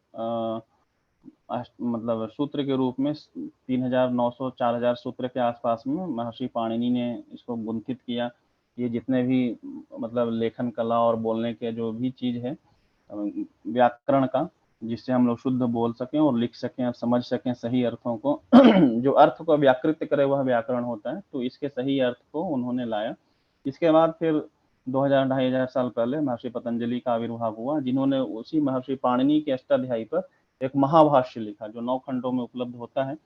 मतलब सूत्र के रूप में 3900 4000 सूत्र के आसपास में महर्षि पाणिनि ने इसको गुंथित किया। ये जितने भी मतलब लेखन कला और बोलने के जो भी चीज है व्याकरण का, जिससे हम लोग शुद्ध बोल सकें और लिख सकें और समझ सकें सही अर्थों को जो अर्थ को व्याकृत करे वह व्याकरण होता है, तो इसके सही अर्थ को उन्होंने लाया। इसके बाद फिर 2000 2500 साल पहले महर्षि पतंजलि का आविर्भाव हुआ, जिन्होंने उसी महर्षि पाणिनि के अष्टाध्यायी पर एक महाभाष्य लिखा, जो 9 खंडों में उपलब्ध होता है।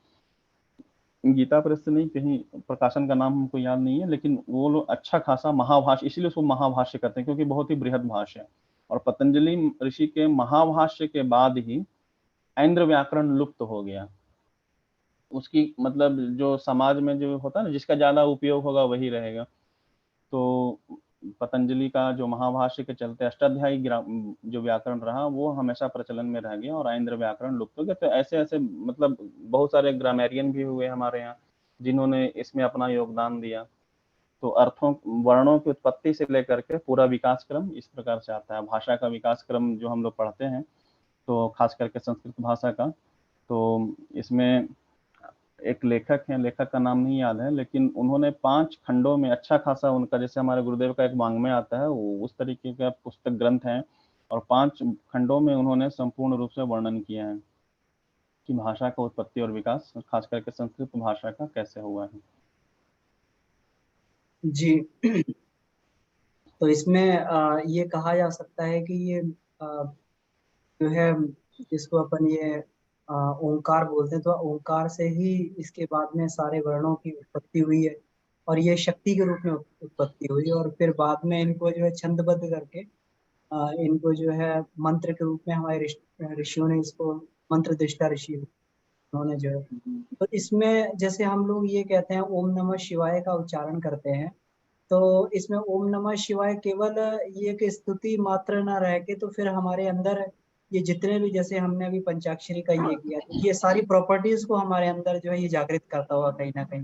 गीता प्रेस से नहीं, कहीं प्रकाशन का नाम हमको याद नहीं है, लेकिन वो लोग अच्छा खासा महाभाष्य, इसीलिए उसको महाभाष्य कहते हैं, क्योंकि बहुत ही बृहद भाष्य है। और पतंजलि ऋषि के महाभाष्य के बाद ही ऐन्द्र व्याकरण लुप्त हो गया। उसकी मतलब जो समाज में जो होता है ना, जिसका ज्यादा उपयोग होगा वही रहेगा। तो पतंजलि का जो महाभाष्य के चलते अष्टाध्यायी जो व्याकरण रहा, वो हमेशा प्रचलन में रह गया, और ऐन्द्र व्याकरण लुप्त हो गया। तो ऐसे ऐसे मतलब बहुत सारे ग्रामेरियन भी हुए हमारे यहाँ, जिन्होंने इसमें अपना योगदान दिया। तो अर्थों, वर्णों की उत्पत्ति से लेकर के पूरा विकास क्रम इस प्रकार से आता है। भाषा का विकास क्रम जो हम लोग पढ़ते हैं, तो खास करके संस्कृत भाषा का, तो इसमें एक लेखक हैं, लेखक का नाम नहीं याद है, लेकिन उन्होंने 5 खंडों में अच्छा खासा उनका, जैसे हमारे गुरुदेव का एक वाङ्मय आता है, वो उस तरीके का पुस्तक ग्रंथ है, और 5 खंडों में उन्होंने संपूर्ण रूप से वर्णन किया है कि भाषा का उत्पत्ति और विकास खास करके संस्कृत भाषा का कैसे हुआ है। जी। तो इसमें ये कहा जा सकता है कि ये जो है, जिसको अपन ये ओंकार बोलते हैं, तो ओंकार से ही इसके बाद में सारे वर्णों की उत्पत्ति हुई है, और ये शक्ति के रूप में उत्पत्ति हुई, और फिर बाद में इनको जो है छंदबद्ध करके इनको जो है मंत्र के रूप में हमारे ऋषियों ने इसको मंत्र दृष्टा ऋषि उन्होंने जो है। तो इसमें जैसे हम लोग ये कहते हैं ओम नमः शिवाय का उच्चारण करते हैं, तो इसमें ओम नमः शिवाय केवल ये एक स्तुति मात्र ना रह के, तो फिर हमारे अंदर ये जितने भी, जैसे हमने अभी पंचाक्षरी का ये किया, तो ये सारी प्रॉपर्टीज को हमारे अंदर जो है ये जागृत करता होगा कहीं ना कहीं।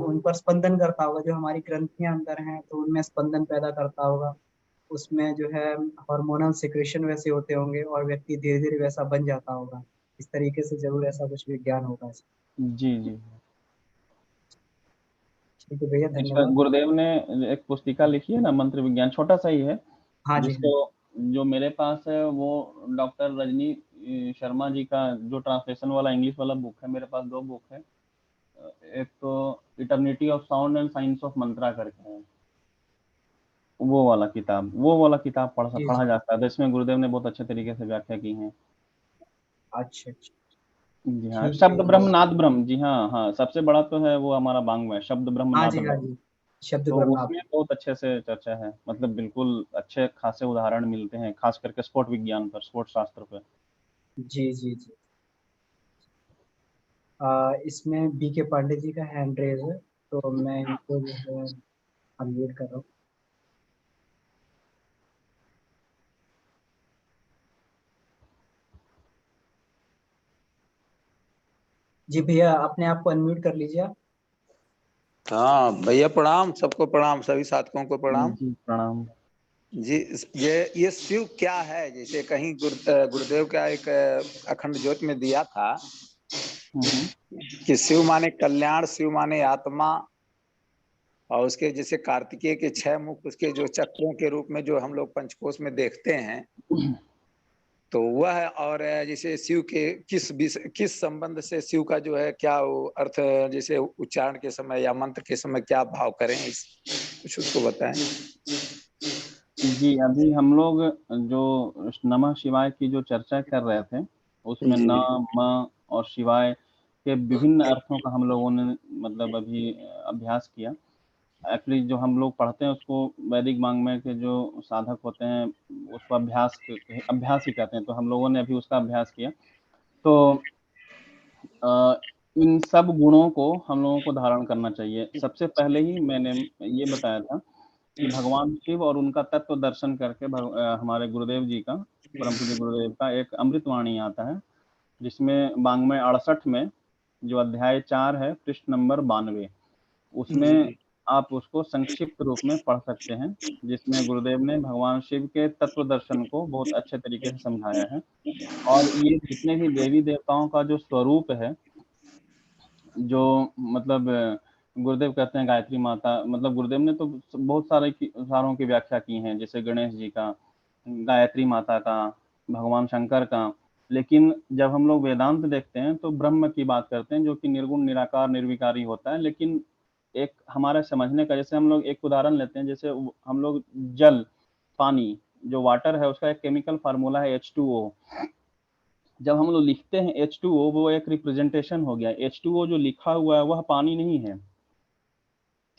उन पर स्पंदन करता होगा, जो हमारी ग्रंथियां अंदर हैं तो उनमें स्पंदन पैदा करता होगा। उसमें जो है हार्मोनल सिक्रेशन वैसे होते होंगे और व्यक्ति धीरे धीरे वैसा बन जाता होगा। इस तरीके से जरूर ऐसा कुछ विज्ञान होगा इसमें। जी जी। ठीक है भैया, इसका धन्यवाद। गुरुदेव ने एक पुस्तिका लिखी है ना, मंत्र विज्ञान, छोटा सा ही है, हाँ जी, हाँ जिसको, जो मेरे पास है वो डॉक्टर रजनी शर्मा जी का जो ट्रांसलेशन वाला इंग्लिश वाला बुक है, मेरे पास दो बुक है। एक तो eternity of sound and science of mantra करके है, वो वाला किताब जी पढ़ा जी। जा सकता है। तो इसमें गुरुदेव ने बहुत अच्छे तरीके से व्याख्या की है। अच्छा अच्छा। जी हाँ, ठीक है शब्द ब्रह्म भैया। नाद ब्रह्म, जी हाँ हाँ, सबसे बड़ा तो है वो हमारा वाङ्मय, शब्द ब्रह्म हाँ नाद जी, हाँ ब्रह्म। जी। शब्द तो ब्रह्माप। उसमें बहुत अच्छे से चर्चा है, मतलब बिल्कुल अच्छे खासे उदाहरण मिलते हैं, खास करके स्पोर्ट विज्ञान पर, स्पोर्ट शास्त्र पर। जी जी जी। इसमें बी के पांडे जी का हैंड रेज है, तो मैं इनको जो है अनम्यूट कर रहा हूँ। जी भैया, अपने आप को अनम्यूट कर लीजिए आप। हाँ भैया प्रणाम, सबको प्रणाम, सभी साधकों को प्रणाम। जी प्रणाम। जी ये शिव क्या है, जैसे कहीं गुरुदेव का एक अखंड ज्योत में दिया था हम्म। कि शिव माने कल्याण, शिव माने आत्मा, और उसके जैसे कार्तिकेय के 6 मुख, उसके जो चक्रों के रूप में जो हम लोग पंचकोश में देखते हैं, तो वह, और जैसे शिव के किस संबंध से शिव का जो है क्या वो अर्थ, जैसे उच्चारण के समय या मंत्र के समय क्या भाव करें, कुछ उसको बताएं। जी, अभी हम लोग जो नमः शिवाय की जो चर्चा कर रहे थे, उसमें जी न, म और शिवाय के विभिन्न अर्थों का हम लोगों ने मतलब अभी अभ्यास किया। एक्चुअली जो हम लोग पढ़ते हैं उसको वैदिक वाङ्मय के जो साधक होते हैं, उसको अभ्यास ही कहते हैं, तो हम लोगों ने अभी उसका अभ्यास किया। तो इन सब गुणों को हम लोगों को धारण करना चाहिए। सबसे पहले ही मैंने ये बताया था कि भगवान शिव और उनका तत्व दर्शन करके हमारे गुरुदेव जी का, परम पूज्य गुरुदेव का एक अमृतवाणी आता है, जिसमें वाङ्मय 68 में जो अध्याय 4 है, पृष्ठ नंबर 92, उसमें जी आप उसको संक्षिप्त रूप में पढ़ सकते हैं, जिसमें गुरुदेव ने भगवान शिव के तत्व दर्शन को बहुत अच्छे तरीके से समझाया है। और ये जितने भी देवी देवताओं का जो स्वरूप है, जो मतलब गुरुदेव कहते हैं गायत्री माता, मतलब गुरुदेव ने तो बहुत सारों की व्याख्या की है, जैसे गणेश जी का, गायत्री माता का, भगवान शंकर का। लेकिन जब हम लोग वेदांत देखते हैं तो ब्रह्म की बात करते हैं, जो कि निर्गुण निराकार निर्विकारी होता है। लेकिन एक हमारे समझने का, जैसे हम लोग एक उदाहरण लेते हैं, जैसे हम लोग जल, पानी, जो वाटर है उसका एक केमिकल फार्मूला है H2O। जब हम लोग लिखते हैं H2O, वो एक रिप्रेजेंटेशन हो गया। H2O जो लिखा हुआ है वह पानी नहीं है,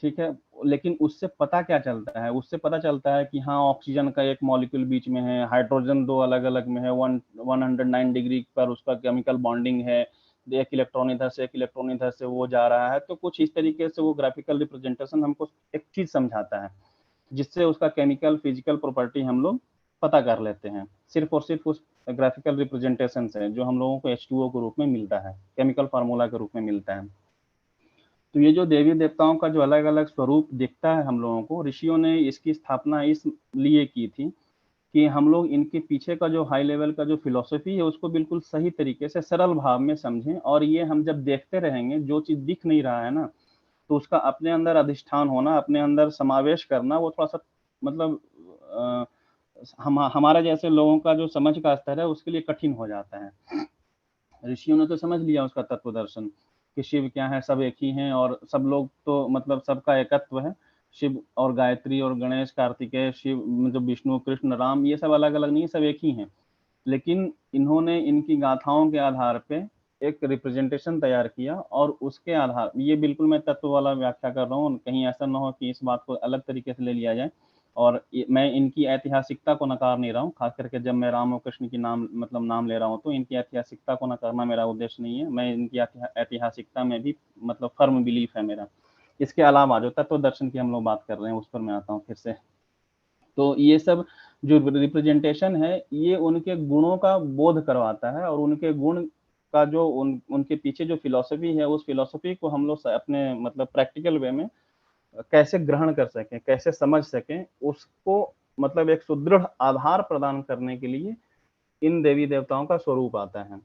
ठीक है। लेकिन उससे पता क्या चलता है, उससे पता चलता है कि हाँ, ऑक्सीजन का एक मॉलिक्यूल बीच में है, हाइड्रोजन दो अलग अलग में है, 109 डिग्री पर उसका केमिकल बॉन्डिंग है, एक इलेक्ट्रॉन इधर से एक इलेक्ट्रॉन इधर से वो जा रहा है। तो कुछ इस तरीके से वो ग्राफिकल रिप्रेजेंटेशन हमको एक चीज समझाता है, जिससे उसका केमिकल फिजिकल प्रॉपर्टी हम लोग पता कर लेते हैं, सिर्फ और सिर्फ उस ग्राफिकल रिप्रेजेंटेशन से, जो हम लोगों को H2O के रूप में मिलता है, केमिकल फार्मूला के रूप में मिलता है। तो ये जो देवी देवताओं का जो अलग अलग स्वरूप दिखता है हम लोगों को, ऋषियों ने इसकी स्थापना इसलिए की थी कि हम लोग इनके पीछे का जो हाई लेवल का जो फिलॉसफी है उसको बिल्कुल सही तरीके से सरल भाव में समझें। और ये हम जब देखते रहेंगे, जो चीज दिख नहीं रहा है ना, तो उसका अपने अंदर अधिष्ठान होना, अपने अंदर समावेश करना, वो थोड़ा सा मतलब हमारा जैसे लोगों का जो समझ का स्तर है उसके लिए कठिन हो जाता है। ऋषियों ने तो समझ लिया उसका तत्व दर्शन कि शिव क्या है, सब एक ही हैं, और सब लोग तो मतलब सबका एकत्व है। शिव और गायत्री और गणेश कार्तिकेय, शिव मतलब विष्णु कृष्ण राम, ये सब अलग अलग नहीं, सब एक ही हैं। लेकिन इन्होंने इनकी गाथाओं के आधार पे एक रिप्रेजेंटेशन तैयार किया, और उसके आधार, ये बिल्कुल मैं तत्व वाला व्याख्या कर रहा हूँ, कहीं ऐसा ना हो कि इस बात को अलग तरीके से ले लिया जाए। और मैं इनकी ऐतिहासिकता को नकार नहीं रहा हूँ, खास करके जब मैं राम और कृष्ण की नाम ले रहा हूँ, तो इनकी ऐतिहासिकता को नकारना मेरा उद्देश्य नहीं है। मैं इनकी ऐतिहासिकता में भी मतलब फर्म बिलीफ है मेरा। इसके अलावा जो तत्व दर्शन की हम लोग बात कर रहे हैं उस पर मैं आता हूँ फिर से। तो ये सब जो रिप्रेजेंटेशन है ये उनके गुणों का बोध करवाता है, और उनके गुण का जो उनके पीछे जो फिलॉसफी है उस फिलॉसफी को हम लोग अपने मतलब प्रैक्टिकल वे में कैसे ग्रहण कर सकें, कैसे समझ सकें, उसको मतलब एक सुदृढ़ आधार प्रदान करने के लिए इन देवी देवताओं का स्वरूप आता है।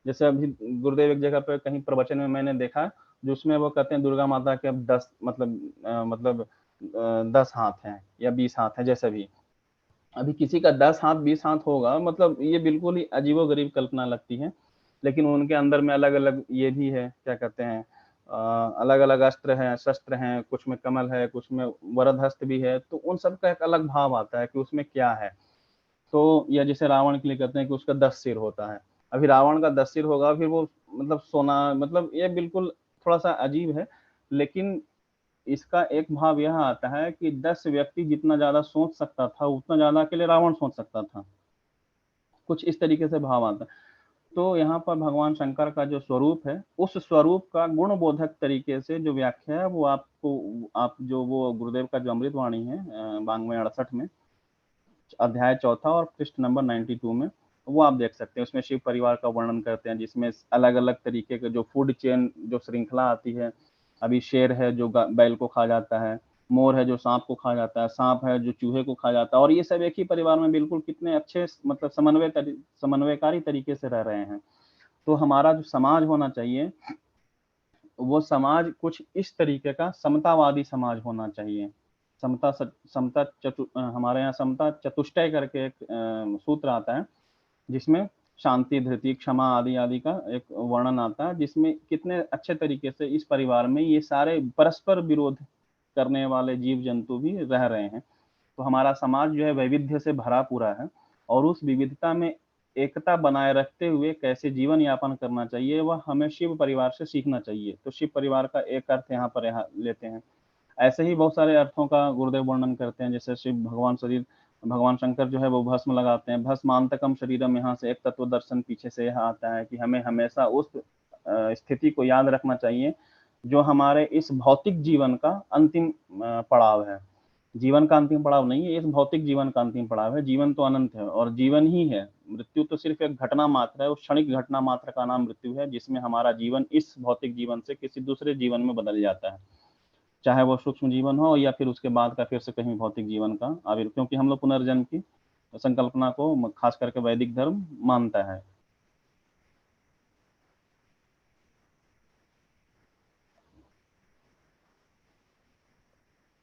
जैसे अभी गुरुदेव एक जगह पर कहीं प्रवचन में मैंने देखा जिसमें वो कहते हैं दुर्गा माता के अब 10 मतलब 10 हाथ हैं या 20 हाथ हैं, जैसे भी अभी किसी का 10 हाथ 20 हाथ होगा, मतलब ये बिल्कुल ही अजीबोगरीब कल्पना लगती है। लेकिन उनके अंदर में अलग अलग ये भी है, क्या कहते हैं, अलग अलग अस्त्र हैं, शस्त्र हैं, कुछ में कमल है, कुछ में वरद हस्त भी है, तो उन सब का एक अलग भाव आता है कि उसमें क्या है। तो या जैसे रावण के लिए कहते हैं कि उसका 10 सिर होता है। अभी रावण का 10 सिर होगा, फिर वो मतलब सोना, मतलब ये बिल्कुल थोड़ा सा अजीब है। लेकिन इसका एक भाव यह आता है कि 10 व्यक्ति जितना ज्यादा सोच सकता था उतना ज्यादा अकेले रावण सोच सकता था, कुछ इस तरीके से भाव आता है। तो यहाँ पर भगवान शंकर का जो स्वरूप है उस स्वरूप का गुणबोधक तरीके से जो व्याख्या है वो आपको, आप जो वो गुरुदेव का जो अमृतवाणी है 9268 में, अध्याय 4 और पृष्ठ नंबर 92 में, वो आप देख सकते हैं। उसमें शिव परिवार का वर्णन करते हैं जिसमें अलग अलग तरीके के जो फूड चेन जो श्रृंखला आती है। अभी शेर है जो बैल को खा जाता है, मोर है जो सांप को खा जाता है, सांप है जो चूहे को खा जाता है, और ये सब एक ही परिवार में बिल्कुल कितने अच्छे मतलब समन्वयकारी तरीके से रह रहे हैं। तो हमारा जो समाज होना चाहिए वो समाज कुछ इस तरीके का समतावादी समाज होना चाहिए। हमारे यहाँ समता चतुष्टय करके एक सूत्र आता है जिसमें शांति, धृति, क्षमा आदि आदि का एक वर्णन आता है, जिसमें कितने अच्छे तरीके से इस परिवार में ये सारे परस्पर विरोध करने वाले जीव जंतु भी रह रहे हैं। तो हमारा समाज जो है वैविध्य से भरा पूरा है, और उस विविधता में एकता बनाए रखते हुए कैसे जीवन यापन करना चाहिए वह हमें शिव परिवार से सीखना चाहिए। तो शिव परिवार का एक अर्थ यहाँ लेते हैं। ऐसे ही बहुत सारे अर्थों का गुरुदेव वर्णन करते हैं। जैसे शिव भगवान शंकर जो है वो भस्म लगाते हैं, भस्मांतकम शरीरम, यहाँ से एक तत्व दर्शन पीछे से यह आता है कि हमें हमेशा उस स्थिति को याद रखना चाहिए जो हमारे इस भौतिक जीवन का अंतिम पड़ाव है। जीवन का अंतिम पड़ाव नहीं है, इस भौतिक जीवन का अंतिम पड़ाव है। जीवन तो अनंत है और जीवन ही है, मृत्यु तो सिर्फ एक घटना मात्र है, उस क्षणिक घटना मात्र का नाम मृत्यु है, जिसमें हमारा जीवन इस भौतिक जीवन से किसी दूसरे जीवन में बदल जाता है, चाहे वो सूक्ष्म जीवन हो या फिर उसके बाद का फिर से कहीं भौतिक जीवन का आविर्भाव, क्योंकि हम लोग पुनर्जन्म की संकल्पना को खास करके वैदिक धर्म मानता है।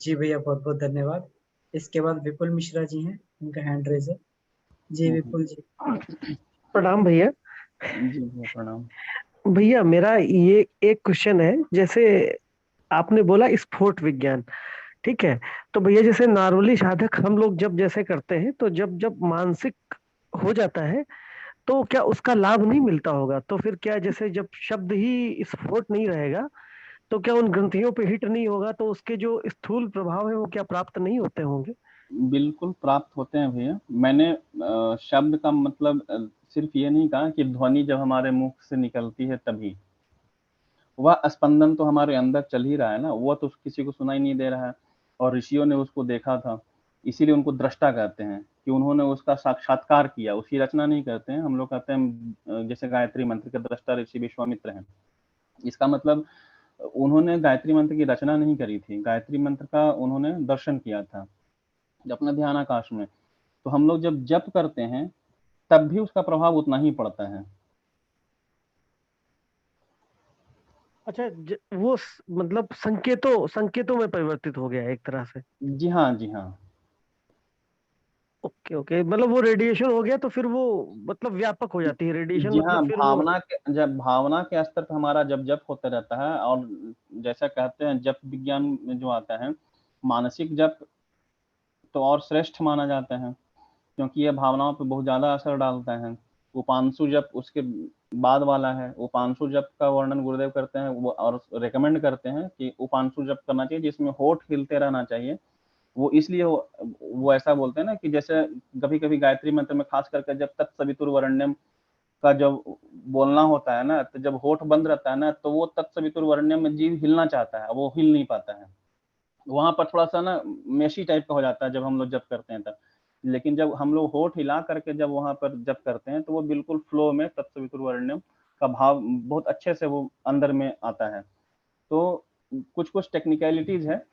जी भैया, बहुत बहुत धन्यवाद। इसके बाद विपुल मिश्रा जी हैं, उनका हैंड रेज है। जी विपुल जी। प्रणाम भैया। जी भैया प्रणाम। भैया मेरा ये एक क्वेश्चन है, जैसे आपने बोला स्फोट विज्ञान, ठीक है। तो भैया जैसे नॉर्मली साधक हम लोग जब जैसे करते हैं, तो जब जब मानसिक हो जाता है तो क्या उसका लाभ नहीं मिलता होगा? तो फिर क्या, जैसे जब शब्द ही स्फोट नहीं रहेगा तो क्या उन ग्रंथियों पे हिट नहीं होगा, तो उसके जो स्थूल प्रभाव है वो क्या प्राप्त नहीं होते होंगे? बिल्कुल प्राप्त होते हैं भैया। मैंने शब्द का मतलब सिर्फ ये नहीं कहा कि ध्वनि जब हमारे मुख से निकलती है तभी, वह स्पंदन तो हमारे अंदर चल ही रहा है ना, वो तो किसी को सुनाई नहीं दे रहा है। और ऋषियों ने उसको देखा था, इसीलिए उनको दृष्टा कहते हैं कि उन्होंने उसका साक्षात्कार किया, उसकी रचना नहीं करते हैं। हम लोग कहते हैं जैसे गायत्री मंत्र के दृष्टा ऋषि विश्वामित्र हैं। इसका मतलब उन्होंने गायत्री मंत्र की रचना नहीं करी थी, गायत्री मंत्र का उन्होंने दर्शन किया था अपने ध्यान आकाश में। तो हम लोग जब जप करते हैं तब भी उसका प्रभाव उतना ही पड़ता है। अच्छा, वो मतलब संकेतों संकेतों में परिवर्तित हो गया है एक तरह से। जी हाँ, जी हाँ। ओके ओके, मतलब वो रेडिएशन हो गया तो फिर वो मतलब व्यापक हो जाती है रेडिएशन, जी हाँ, मतलब फिर वो। भावना के स्तर पर हमारा जब जप होता रहता है, और जैसा कहते हैं जप विज्ञान में जो आता है मानसिक जप, तो और श्रेष्ठ माना जाता है क्योंकि ये भावनाओं पर बहुत ज्यादा असर डालता है। उपांशु जप उसके बाद वाला है। उपांशु जप का वर्णन गुरुदेव करते हैं वो, और रेकमेंड करते हैं कि उपांशु जप करना चाहिए जिसमें होठ हिलते रहना चाहिए। वो इसलिए वो ऐसा बोलते हैं ना कि जैसे कभी कभी गायत्री मंत्र में खास करके जब तत्सवितुर्वरेण्यम का जब बोलना होता है ना, तो जब होठ बंद रहता है ना, तो वो तत्सवितुर्वरेण्यम में जीव हिलना चाहता है, वो हिल नहीं पाता है। वहां पर थोड़ा सा ना मेशी टाइप का हो जाता है जब हम लोग जप करते हैं तब। लेकिन जब हम लोग होठ हिला करके जब वहां पर जप करते हैं, तो वो बिल्कुल फ्लो में तत्सवितुर्वरेण्यम का भाव बहुत अच्छे से वो अंदर में आता है। तो कुछ कुछ टेक्निकलिटीज है,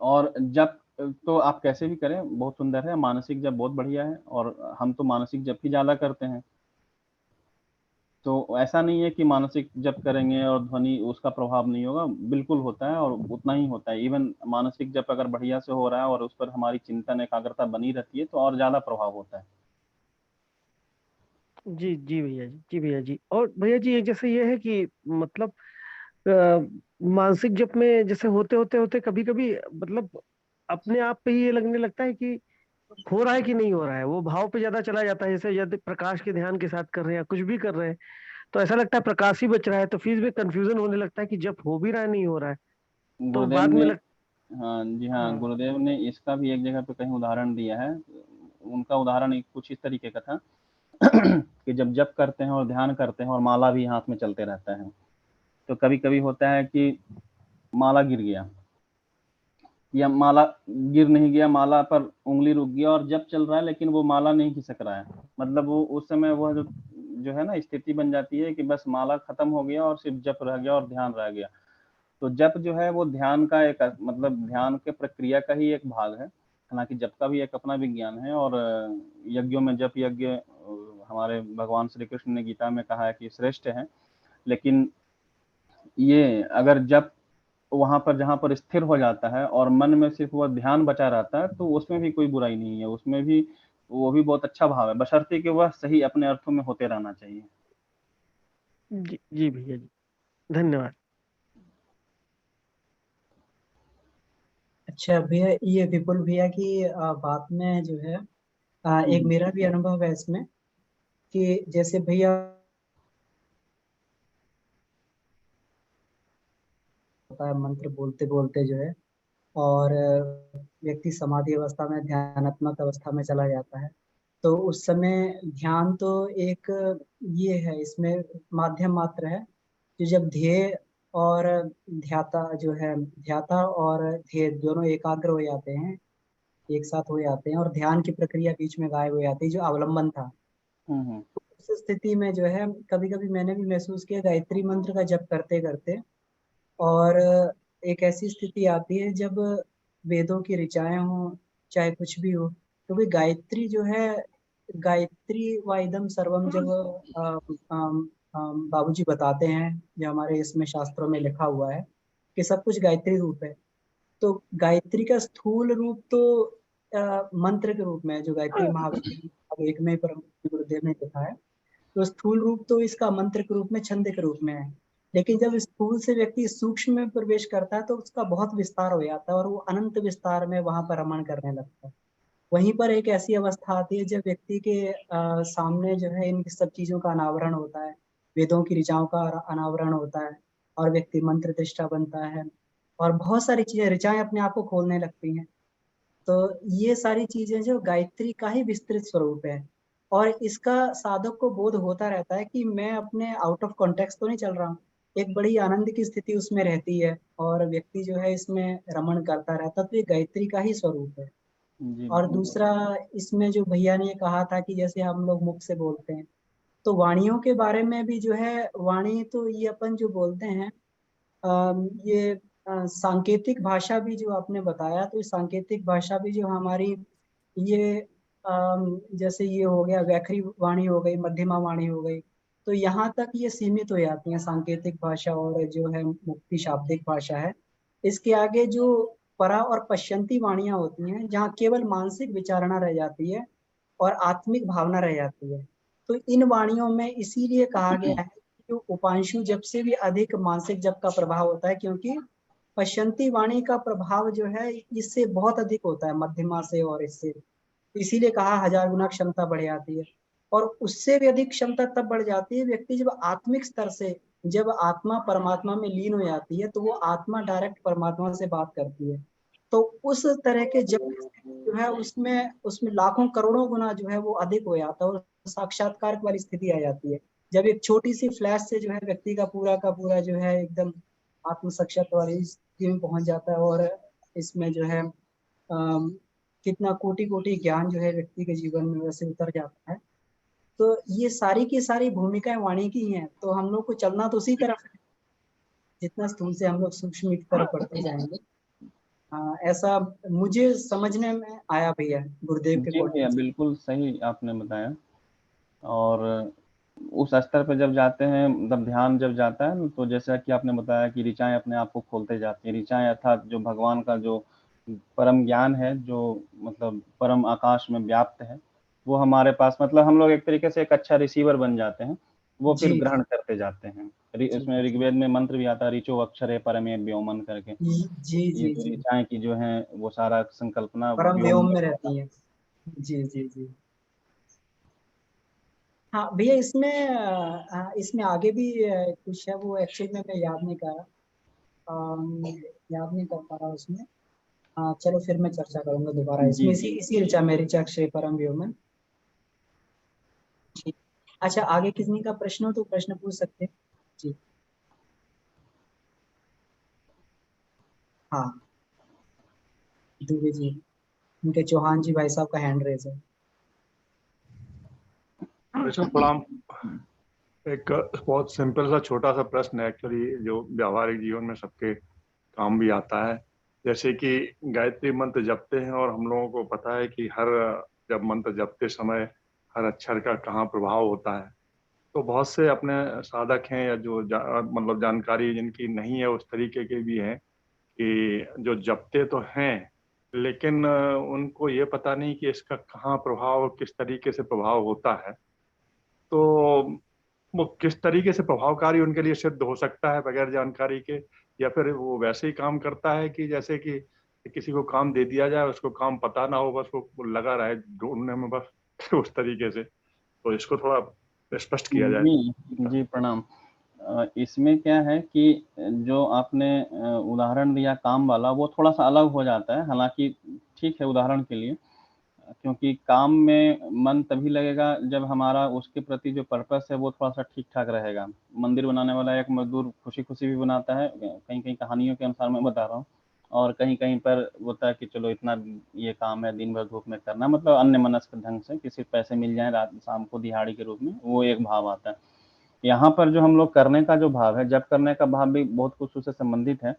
और जब तो आप कैसे भी करें बहुत सुंदर है, मानसिक जप बहुत बढ़िया है, और हम तो मानसिक जप ही ज्यादा करते हैं। तो ऐसा नहीं है कि मानसिक जप करेंगे और ध्वनि उसका प्रभाव नहीं होगा, बिल्कुल होता है, और उतना ही होता है। इवन मानसिक जप अगर बढ़िया से हो रहा है और उस पर हमारी चिंतन एकाग्रता बनी रहती है, तो और ज्यादा प्रभाव होता है। जी जी भैया जी, जी भैया जी। और भैया जी एक जैसे ये है कि मतलब मानसिक जप में जैसे होते होते होते कभी कभी मतलब अपने आप पे ही ये लगने लगता है कि हो रहा है कि नहीं हो रहा है, वो भाव पे ज्यादा चला जाता है। जैसे यदि प्रकाश के ध्यान के साथ कर रहे हैं या कुछ भी कर रहे हैं, तो ऐसा लगता है प्रकाश ही बच रहा है, तो फिर भी कंफ्यूजन होने लगता है कि जब हो भी रहा है नहीं हो रहा है, तो गुरुदेव बाद ने, में लग हाँ जी हाँ, हाँ। गुरुदेव ने इसका भी एक जगह पे कहीं उदाहरण दिया है। उनका उदाहरण कुछ इस तरीके का था कि जब जप करते हैं और ध्यान करते हैं और माला भी हाथ में चलते रहता है, तो कभी कभी होता है कि माला गिर गया, या माला गिर नहीं गया, माला पर उंगली रुक गया और जब चल रहा है लेकिन वो माला नहीं खिसक रहा है। मतलब वो उस समय वो जो है ना स्थिति बन जाती है कि बस माला खत्म हो गया और सिर्फ जप रह गया और ध्यान रह गया। तो जप जो है वो ध्यान का एक, मतलब ध्यान के प्रक्रिया का ही एक भाग है। हालांकि जप का भी एक अपना विज्ञान है, और यज्ञों में जप यज्ञ हमारे भगवान श्री कृष्ण ने गीता में कहा है कि श्रेष्ठ है। लेकिन ये अगर जप वहां पर जहां पर स्थिर हो जाता है और मन में सिर्फ वह ध्यान बचा रहता है, तो उसमें भी कोई बुराई नहीं है, उसमें भी वो भी बहुत अच्छा भाव है, बशर्ते कि वह सही अपने अर्थों में होते रहना चाहिए। जी जी भैया जी, धन्यवाद। अच्छा भैया, ये विपुल भैया की बात में जो है एक मेरा भी अनुभव है इसमें, कि जैसे भैया होता है मंत्र बोलते बोलते जो है, और व्यक्ति समाधि अवस्था में ध्यानात्मक अवस्था में चला जाता है। तो उस समय ध्यान तो एक ये है, इसमें माध्यम मात्र है, कि जब ध्येय और ध्याता जो है, ध्याता और ध्येय दोनों एकाग्र हो जाते हैं, एक साथ हो जाते हैं, और ध्यान की प्रक्रिया बीच में गायब हो जाती है जो अवलंबन था। हम्म। उस स्थिति में जो है कभी कभी मैंने भी महसूस किया, गायत्री मंत्र का जप करते करते, और एक ऐसी स्थिति आती है जब वेदों की ऋचाएं हों, चाहे कुछ भी हो, तो भी गायत्री जो है, गायत्री वाइदम सर्वम जब बाबूजी बताते हैं, जो हमारे इसमें शास्त्रों में लिखा हुआ है कि सब कुछ गायत्री रूप है। तो गायत्री का स्थूल रूप तो मंत्र के रूप में है, जो गायत्री महाविद्या अब एक में परम गुरुदेव ने लिखा है। तो स्थूल रूप तो इसका मंत्र के रूप में, छंद के रूप में है। लेकिन जब स्थूल से व्यक्ति सूक्ष्म में प्रवेश करता है, तो उसका बहुत विस्तार हो जाता है, और वो अनंत विस्तार में वहां पर रमण करने लगता है। वहीं पर एक ऐसी अवस्था आती है जब व्यक्ति के सामने जो है इन सब चीजों का अनावरण होता है, वेदों की ऋचाओं का अनावरण होता है, और व्यक्ति मंत्र दृष्टा बनता है, और बहुत सारी चीजें, ऋचाएं अपने आप को खोलने लगती हैं। तो ये सारी चीजें जो गायत्री का ही विस्तृत स्वरूप है, और इसका साधक को बोध होता रहता है कि मैं अपने आउट ऑफ कॉन्टेक्स्ट तो नहीं चल रहा हूँ। एक बड़ी आनंद की स्थिति उसमें रहती है, और व्यक्ति जो है इसमें रमण करता रहता है, तो ये गायत्री का ही स्वरूप है। जी और बिल्कुल। दूसरा, इसमें जो भैया ने कहा था कि जैसे हम लोग मुख से बोलते हैं, तो वाणियों के बारे में भी जो है, वाणी तो ये अपन जो बोलते हैं, ये सांकेतिक भाषा भी जो आपने बताया, तो ये सांकेतिक भाषा भी जो हमारी, ये जैसे ये हो गया व्याखरी वाणी हो गई, मध्यमा वाणी हो गई, तो यहाँ तक ये सीमित हो जाती है सांकेतिक भाषा, और जो है मुक्ति शाब्दिक भाषा है। इसके आगे जो परा और पश्यंती वाणियां होती हैं, जहाँ केवल मानसिक विचारणा रह जाती है और आत्मिक भावना रह जाती है। तो इन वाणियों में इसीलिए कहा गया है कि जो उपांशु जप से भी अधिक मानसिक जप का प्रभाव होता है, क्योंकि पश्यंती वाणी का प्रभाव जो है इससे बहुत अधिक होता है, मध्यमा से और इससे। इसीलिए कहा 1000 गुना क्षमता बढ़ जाती है। और उससे भी अधिक क्षमता तब बढ़ जाती है व्यक्ति जब आत्मिक स्तर से, जब आत्मा परमात्मा में लीन हो जाती है, तो वो आत्मा डायरेक्ट परमात्मा से बात करती है। तो उस तरह के जब जो है उसमें लाखों करोड़ों गुना जो है वो अधिक हो जाता है और साक्षात्कार वाली स्थिति आ जाती है, जब एक छोटी सी फ्लैश से जो है व्यक्ति का पूरा जो है एकदम आत्म साक्षात्कार वाली स्थिति में पहुंच जाता है। और इसमें जो है कितना कोटि कोटि ज्ञान जो है व्यक्ति के जीवन में वैसे उतर जाता है। तो ये सारी की सारी भूमिकाएं वाणी की हैं, तो हम लोग को चलना तो उसी तरफ है, जितना स्थूल से हम लोग सूक्ष्म की तरफ बढ़ते जाएंगे। ऐसा मुझे समझने में आया भैया गुरुदेव के जी भैया, कोटिंग से। बिल्कुल सही आपने बताया। और उस स्तर पे जब जाते हैं, मतलब ध्यान जब जाता है तो जैसा कि आपने बताया कि ऋचाएं अपने आप को खोलते जाती हैं। ऋचाएं अर्थात जो भगवान का जो परम ज्ञान है, जो मतलब परम आकाश में व्याप्त है, वो हमारे पास, मतलब हम लोग एक तरीके से एक अच्छा रिसीवर बन जाते हैं, वो फिर जी ग्रहण करते जाते हैं। जी इसमें ऋग्वेद में मंत्र भी आता है, ऋचो अक्षरे परमे व्योमन करके। जी जी ये जी जो जी ऋचाएं की जो है वो सारा संकल्पना परम व्योम व्योम में में होता रहती है। जी जी जी। हाँ भैया, इसमें आगे भी कुछ है, वो एक्चुअल में मैं याद नहीं कर रहा, याद नहीं कर पा रहा उसमें। हाँ चलो फिर मैं चर्चा करूंगा दोबारा है। इसमें, जी इसी जी इसी ऋचा में, ऋचा अक्षय परम व्योमन। ठीक। अच्छा, आगे किसी का प्रश्न हो तो प्रश्न पूछ सकते हैं। जी हाँ, दुबे जी, उनके चौहान जी भाई साहब का हैंड रेज है। वैसे प्रणाम। एक बहुत सिंपल सा छोटा सा प्रश्न है एक्चुअली, जो व्यावहारिक जीवन में सबके काम भी आता है। जैसे कि गायत्री मंत्र जपते हैं और हम लोगों को पता है कि हर जब मंत्र जपते समय हर अक्षर का कहाँ प्रभाव होता है। तो बहुत से अपने साधक हैं या जो मतलब जानकारी जिनकी नहीं है उस तरीके के भी हैं कि जो जपते तो हैं लेकिन उनको ये पता नहीं कि इसका कहाँ प्रभाव, किस तरीके से प्रभाव होता है। तो वो किस तरीके से प्रभावकारी उनके लिए सिद्ध हो सकता है बगैर जानकारी के, या फिर वो वैसे ही काम करता है कि जैसे कि किसी को काम दे दिया जाए, उसको काम पता ना हो, बस वो लगा रहे ढूंढने में बस उस तरीके से। तो इसको थोड़ा स्पष्ट किया जाए जी तो। जी प्रणाम। इसमें क्या है कि जो आपने उदाहरण दिया काम वाला, वो थोड़ा सा अलग हो जाता है। हालांकि ठीक है उदाहरण के लिए, क्योंकि काम में मन तभी लगेगा जब हमारा उसके प्रति जो पर्पस है वो थोड़ा सा ठीक ठाक रहेगा। मंदिर बनाने वाला एक मजदूर खुशी खुशी भी बनाता है, कहीं कहीं कहानियों के अनुसार मैं बता रहा हूँ, और कहीं कहीं पर होता है कि चलो इतना ये काम है दिन भर धूप में करना, मतलब अन्य मनस्क ढंग से किसी पैसे मिल जाए रात शाम को दिहाड़ी के रूप में, वो एक भाव आता है। यहाँ पर जो हम लोग करने का जो भाव है, जब करने का भाव भी बहुत कुछ उससे संबंधित है।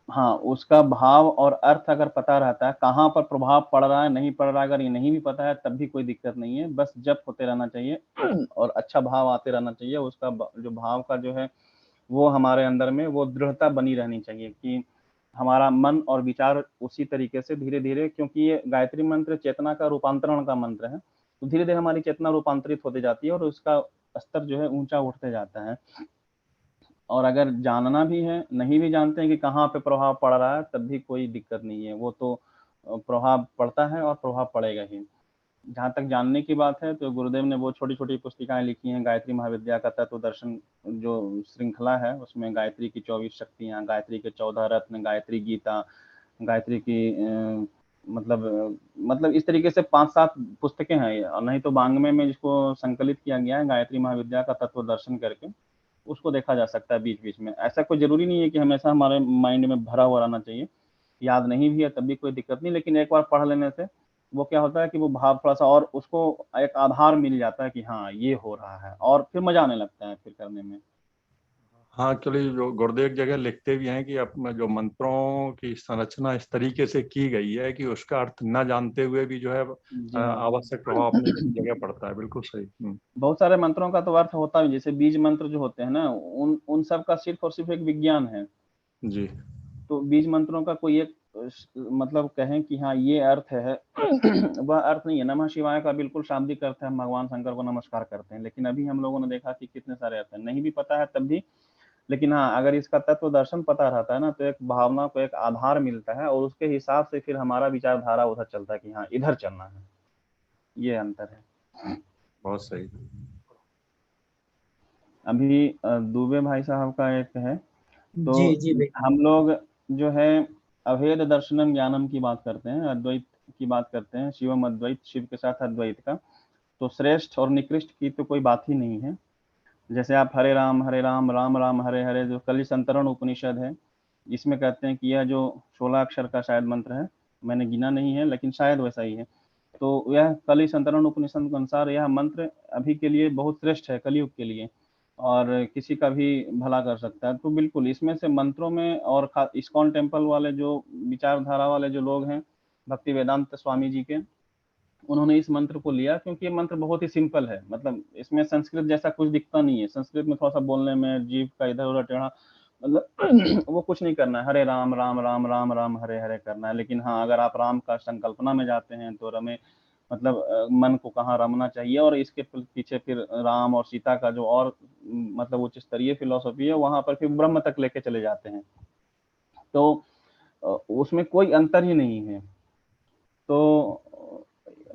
हाँ, उसका भाव और अर्थ अगर पता रहता है, कहाँ पर प्रभाव पड़ रहा है नहीं पड़ रहा है, अगर ये नहीं भी पता है तब भी कोई दिक्कत नहीं है, बस जप होते रहना चाहिए और अच्छा भाव आते रहना चाहिए। उसका जो भाव का जो है वो हमारे अंदर में वो दृढ़ता बनी रहनी चाहिए कि हमारा मन और विचार उसी तरीके से धीरे धीरे, क्योंकि ये गायत्री मंत्र चेतना का रूपांतरण का मंत्र है, तो धीरे धीरे हमारी चेतना रूपांतरित होती जाती है और उसका स्तर जो है ऊंचा उठते जाता है। और अगर जानना भी है, नहीं भी जानते हैं कि कहाँ पे प्रभाव पड़ रहा है, तब भी कोई दिक्कत नहीं है, वो तो प्रभाव पड़ता है और प्रभाव पड़ेगा ही। जहाँ तक जानने की बात है, तो गुरुदेव ने वो छोटी छोटी पुस्तिकाएं लिखी हैं, गायत्री महाविद्या का तत्व दर्शन जो श्रृंखला है, उसमें गायत्री की 24 शक्तियाँ, गायत्री के 14 रत्न, गायत्री गीता, गायत्री की मतलब इस तरीके से 5-7 पुस्तकें हैं, और नहीं तो वाङ्मय में जिसको संकलित किया गया है गायत्री महाविद्या का तत्व दर्शन करके, उसको देखा जा सकता है बीच बीच में। ऐसा कोई जरूरी नहीं है कि हमेशा हमारे माइंड में भरा हुआ रहना चाहिए, याद नहीं भी है तब भी कोई दिक्कत नहीं, लेकिन एक बार पढ़ लेने से वो क्या होता है कि वो भाव थोड़ा सा और उसको एक आधार मिल जाता है कि हाँ ये हो रहा है, और फिर मजा आने लगता है फिर करने में। हाँ एक्चुअली जो गुरुदेव एक जगह लिखते भी हैं कि अपना जो मंत्रों की संरचना इस तरीके से की गई है कि उसका अर्थ न जानते हुए भी जो है जी हाँ, आवश्यक प्रभाव अपनी जगह पड़ता है। बिल्कुल सही। बहुत सारे मंत्रों का तो अर्थ होता है, जैसे बीज मंत्र जो होते हैं ना, उन सब का सिर्फ और सिर्फ एक विज्ञान है। जी तो बीज मंत्रों का कोई एक मतलब कहें कि हाँ ये अर्थ है वह अर्थ नहीं है। नमः शिवाय का बिल्कुल शाब्दिक अर्थ है, हम भगवान शंकर को नमस्कार करते हैं, लेकिन अभी हम लोगों ने देखा कि कितने सारे अर्थ हैं, नहीं भी पता है तब भी। लेकिन हाँ, अगर इसका तत्व दर्शन पता रहता है ना, तो एक भावना को एक आधार मिलता है, और उसके हिसाब से फिर हमारा विचारधारा उधर चलता है कि हाँ इधर चलना है। ये अंतर है। बहुत सही। अभी दुबे भाई साहब का एक है, तो जी जी भैया। हम लोग जो है अभेद दर्शनम ज्ञानम की बात करते हैं, अद्वैत की बात करते हैं, शिवम अद्वैत, शिव के साथ अद्वैत का, तो श्रेष्ठ और निकृष्ट की तो कोई बात ही नहीं है। जैसे आप हरे राम राम राम हरे हरे, जो कलि संतरण उपनिषद है, इसमें कहते हैं कि यह जो 16 अक्षर का शायद मंत्र है, मैंने गिना नहीं है लेकिन शायद वैसा ही है, तो यह कलि संतरण उपनिषद के अनुसार यह मंत्र अभी के लिए बहुत श्रेष्ठ है, कलयुग के लिए, और किसी का भी भला कर सकता है। तो बिल्कुल इसमें से मंत्रों में, और इस्कॉन टेम्पल वाले जो विचारधारा वाले जो लोग हैं, भक्ति वेदांत स्वामी जी के, उन्होंने इस मंत्र को लिया क्योंकि ये मंत्र बहुत ही सिंपल है, मतलब इसमें संस्कृत जैसा कुछ दिखता नहीं है। संस्कृत में थोड़ा सा बोलने में जीभ का इधर उधर टेढ़ा, मतलब वो कुछ नहीं करना है, हरे राम राम हरे हरे करना है। लेकिन हाँ, अगर आप राम का संकल्पना में जाते हैं तो रमे, मतलब मन को कहाँ रमना चाहिए, और इसके पीछे फिर राम और सीता का जो और मतलब उच्च स्तरीय फिलोसफी है, वहां पर फिर ब्रह्म तक लेके चले जाते हैं, तो उसमें कोई अंतर ही नहीं है। तो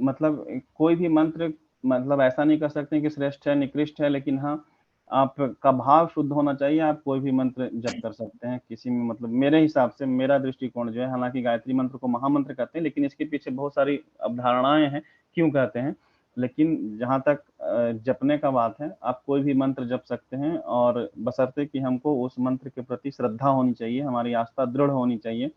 मतलब कोई भी मंत्र, मतलब ऐसा नहीं कर सकते कि श्रेष्ठ है निकृष्ट है, लेकिन हाँ, आपका भाव शुद्ध होना चाहिए, आप कोई भी मंत्र जप कर सकते हैं किसी में, मतलब मेरे हिसाब से, मेरा दृष्टिकोण जो है, हालांकि गायत्री मंत्र को महामंत्र कहते हैं, लेकिन इसके पीछे बहुत सारी अवधारणाएं हैं क्यों कहते हैं, लेकिन जहां तक जपने का बात है, आप कोई भी मंत्र जप सकते हैं, और बशर्ते कि हमको उस मंत्र के प्रति श्रद्धा होनी चाहिए, हमारी आस्था दृढ़ होनी चाहिए,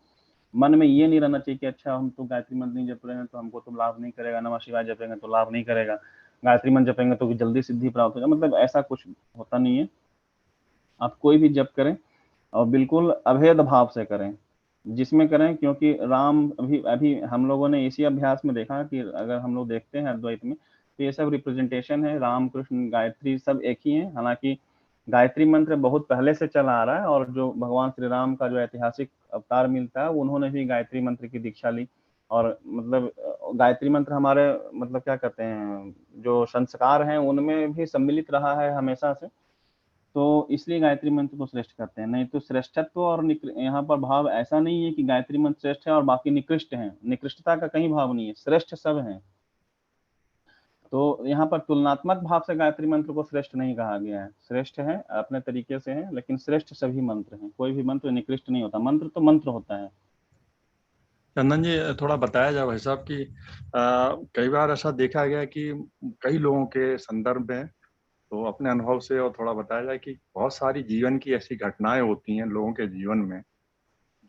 मन में ये नहीं रहना चाहिए कि अच्छा हम तो गायत्री मंत्र नहीं जप रहे हैं तो हमको तो लाभ नहीं करेगा, नमः शिवाय जपेंगे तो लाभ नहीं करेगा, गायत्री मंत्र जपेंगे तो जल्दी सिद्धि प्राप्त होगा, मतलब ऐसा कुछ होता नहीं है। आप कोई भी जप करें और बिल्कुल अभेद भाव से करें, जिसमें करें, क्योंकि राम अभी अभी हम लोगों ने इसी अभ्यास में देखा कि अगर हम लोग देखते हैं अद्वैत में, तो ये सब रिप्रेजेंटेशन है, राम कृष्ण गायत्री सब एक ही है। हालांकि गायत्री मंत्र बहुत पहले से चला आ रहा है, और जो भगवान श्री राम का जो ऐतिहासिक अवतार मिलता है, उन्होंने भी गायत्री मंत्र की दीक्षा ली, और मतलब गायत्री मंत्र हमारे, मतलब क्या कहते हैं, जो संस्कार हैं उनमें भी सम्मिलित रहा है हमेशा से, तो इसलिए गायत्री मंत्र को श्रेष्ठ करते हैं। नहीं तो श्रेष्ठत्व और यहाँ पर भाव ऐसा नहीं है कि गायत्री मंत्र श्रेष्ठ है और बाकी निकृष्ट हैं, निकृष्टता का कहीं भाव नहीं है, श्रेष्ठ सब हैं। तो यहाँ पर तुलनात्मक भाव से गायत्री मंत्र को श्रेष्ठ नहीं कहा गया है, श्रेष्ठ है अपने तरीके से है, लेकिन श्रेष्ठ सभी मंत्र हैं, कोई भी मंत्र निकृष्ट नहीं होता, मंत्र तो मंत्र होता है। चंदन जी, थोड़ा बताया जाए भाई साहब कि कई बार ऐसा देखा गया कि कई लोगों के संदर्भ में, तो अपने अनुभव से और थोड़ा बताया जाए कि बहुत सारी जीवन की ऐसी घटनाएं होती हैं लोगों के जीवन में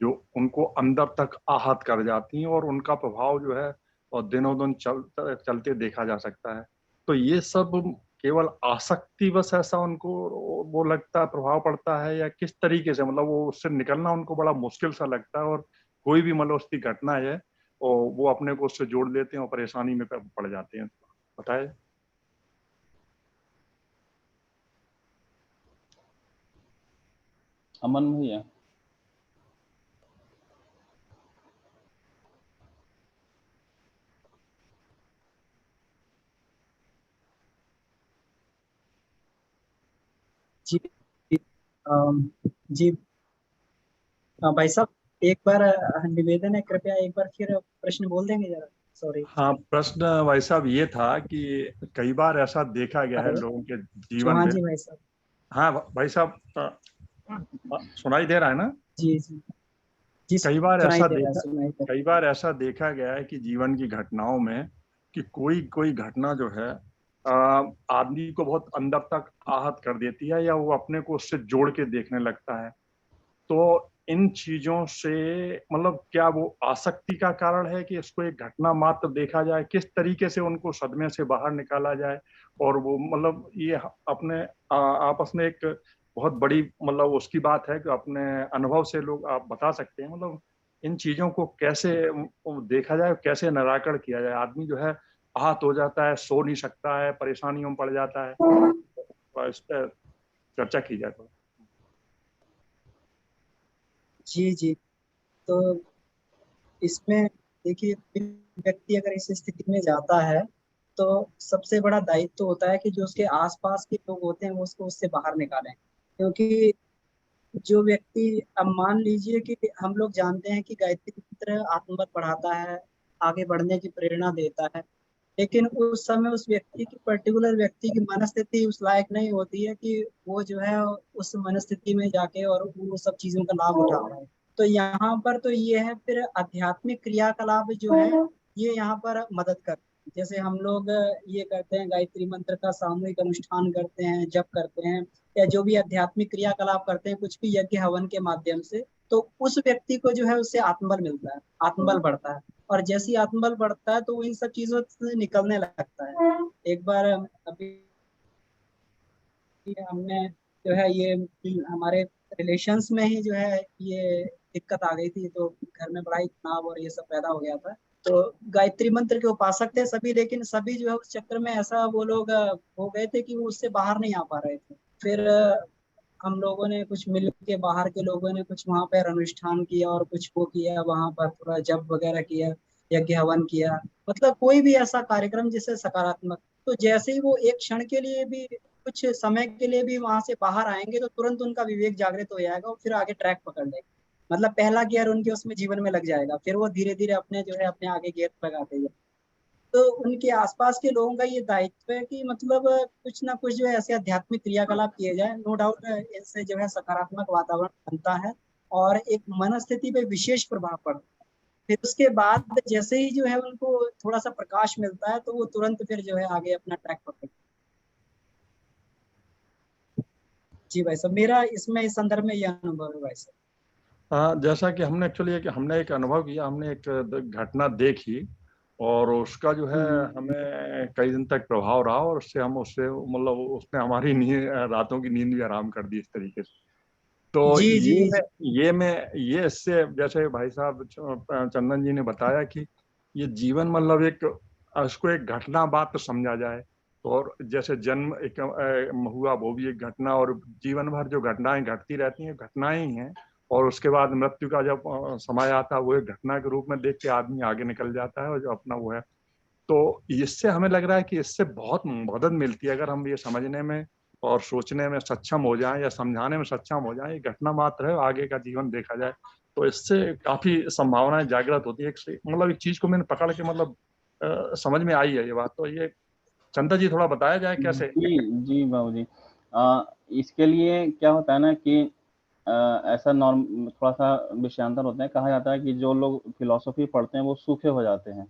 जो उनको अंदर तक आहत कर जाती हैं, और उनका प्रभाव जो है और दिनों दिन चलते देखा जा सकता है। तो ये सब केवल आसक्ति बस ऐसा उनको वो लगता है, प्रभाव पड़ता है, या किस तरीके से, मतलब वो उससे निकलना उनको बड़ा मुश्किल सा लगता है, और कोई भी मतलब उसकी घटना है और वो अपने को उससे जोड़ लेते हैं और परेशानी में पड़ जाते हैं। बताए। अमन भैया। जी जी भाई साहब, एक बार निवेदन है, कृपया एक बार फिर प्रश्न बोल देंगे जरा। सॉरी। हाँ, प्रश्न भाई साहब ये था कि कई बार ऐसा देखा गया है हेलो, लोगों के जीवन चौहान में। जी भाई साहब। हाँ भाई साहब, सुनाई दे रहा है ना? जी जी जी, कई बार सुनाई ऐसा दे रहा है, देखा सुनाई दे रहा कई बार ऐसा देखा गया है कि जीवन की घटनाओं में कि कोई कोई घटना जो है आदमी को बहुत अंदर तक आहत कर देती है, या वो अपने को उससे जोड़ के देखने लगता है। तो इन चीजों से मतलब क्या वो आसक्ति का कारण है कि इसको एक घटना मात्र देखा जाए, किस तरीके से उनको सदमे से बाहर निकाला जाए, और वो मतलब ये अपने आपस में एक बहुत बड़ी मतलब उसकी बात है कि अपने अनुभव से लोग आप बता सकते हैं, मतलब इन चीजों को कैसे देखा जाए, कैसे निराकरण किया जाए। आदमी जो है आहत हो जाता है, सो नहीं सकता है, परेशानियों में पड़ जाता है, तो इस पर चर्चा की जाए तो। जी जी। तो इसमें देखिए, कोई व्यक्ति अगर इस स्थिति में जाता है, तो सबसे बड़ा दायित्व तो होता है कि जो उसके आसपास के लोग होते हैं वो उसको उससे बाहर निकालें। क्योंकि जो व्यक्ति, अब मान लीजिए कि हम लोग जानते हैं कि गायत्री मंत्र आत्मबल बढ़ाता है, आगे बढ़ने की प्रेरणा देता है, लेकिन उस समय उस व्यक्ति की, पर्टिकुलर व्यक्ति की मनस्थिति उस लायक नहीं होती है कि वो जो है उस मनस्थिति में जाके और वो सब चीजों का लाभ उठा पाए। तो यहाँ पर तो ये है, फिर आध्यात्मिक क्रियाकलाप जो है ये यहाँ पर मदद करते हैं। जैसे हम लोग ये करते हैं, गायत्री मंत्र का सामूहिक अनुष्ठान करते हैं, जप करते हैं, या जो भी आध्यात्मिक क्रियाकलाप करते हैं कुछ भी यज्ञ हवन के माध्यम से, तो उस व्यक्ति को जो है उससे आत्मबल मिलता है, आत्मबल बढ़ता है। और जैसे ही आत्मबल बढ़ता है तो वो इन सब चीजों से निकलने लगता है। एक बार अभी हमने जो है ये हमारे रिलेशंस में ही जो है ये दिक्कत आ गई थी, तो घर में बड़ा ही तनाव और ये सब पैदा हो गया था। तो गायत्री मंत्र के उपासक थे सभी, लेकिन सभी जो है उस चक्कर में ऐसा वो लोग हो गए थे कि वो उससे बाहर नहीं आ पा रहे थे। फिर हम लोगों ने कुछ मिल के, बाहर के लोगों ने कुछ वहां पर अनुष्ठान किया और कुछ वो किया, वहां पर थोड़ा जप वगैरह किया, यज्ञ हवन किया, मतलब कोई भी ऐसा कार्यक्रम जिससे सकारात्मक। तो जैसे ही वो एक क्षण के लिए भी, कुछ समय के लिए भी वहां से बाहर आएंगे तो तुरंत उनका विवेक जागृत हो जाएगा और फिर आगे ट्रैक पकड़ लेंगे। मतलब पहला गियर उनके उसमें जीवन में लग जाएगा, फिर वो धीरे धीरे अपने जो है अपने आगे गियर लगाते जाए। तो उनके आसपास के लोगों का ये दायित्व है कि मतलब कुछ ना कुछ जो है ऐसे आध्यात्मिक क्रियाकलाप किए जाए। नो डाउट इससे जो है सकारात्मक वातावरण बनता है और एक मनस्थिति पे विशेष प्रभाव पड़ता है। फिर उसके बाद जैसे ही जो है उनको थोड़ा सा प्रकाश मिलता है तो वो तुरंत फिर जो है आगे अपना ट्रैक पकड़ते हैं। जी भाई साहब, मेरा इसमें इस संदर्भ में यह अनुभव है भाई साहब। हाँ, जैसा कि हमने एक्चुअली हमने एक अनुभव किया, हमने एक घटना देखी और उसका जो है हमें कई दिन तक प्रभाव रहा और उससे मतलब उसने हमारी नींद, रातों की नींद भी आराम कर दी इस तरीके से। तो जी जी ये इससे जैसे भाई साहब चंदन जी ने बताया कि ये जीवन मतलब एक, उसको एक घटना बात तो समझा जाए। तो और जैसे जन्म एक हुआ वो भी एक घटना, और जीवन भर जो घटनाएं घटती रहती हैं घटनाएं ही हैं, और उसके बाद मृत्यु का जब समय आता है वो एक घटना के रूप में देख के आदमी आगे निकल जाता है और जो अपना वो है। तो इससे हमें लग रहा है कि इससे बहुत मदद मिलती है अगर हम ये समझने में और सोचने में सक्षम हो जाएं या समझाने में सक्षम हो जाएं, ये घटना मात्र है, आगे का जीवन देखा जाए तो इससे काफी संभावनाएं जागृत होती है। मतलब एक चीज को मैंने पकड़ के मतलब समझ में आई है ये बात। तो ये चंदा जी थोड़ा बताया जाए कैसे। जी जी बाबू जी, इसके लिए क्या होता है ना कि ऐसा नॉर्म थोड़ा सा विषयांतर होता है। कहा जाता है कि जो लोग फिलॉसफी पढ़ते हैं वो सूखे हो जाते हैं,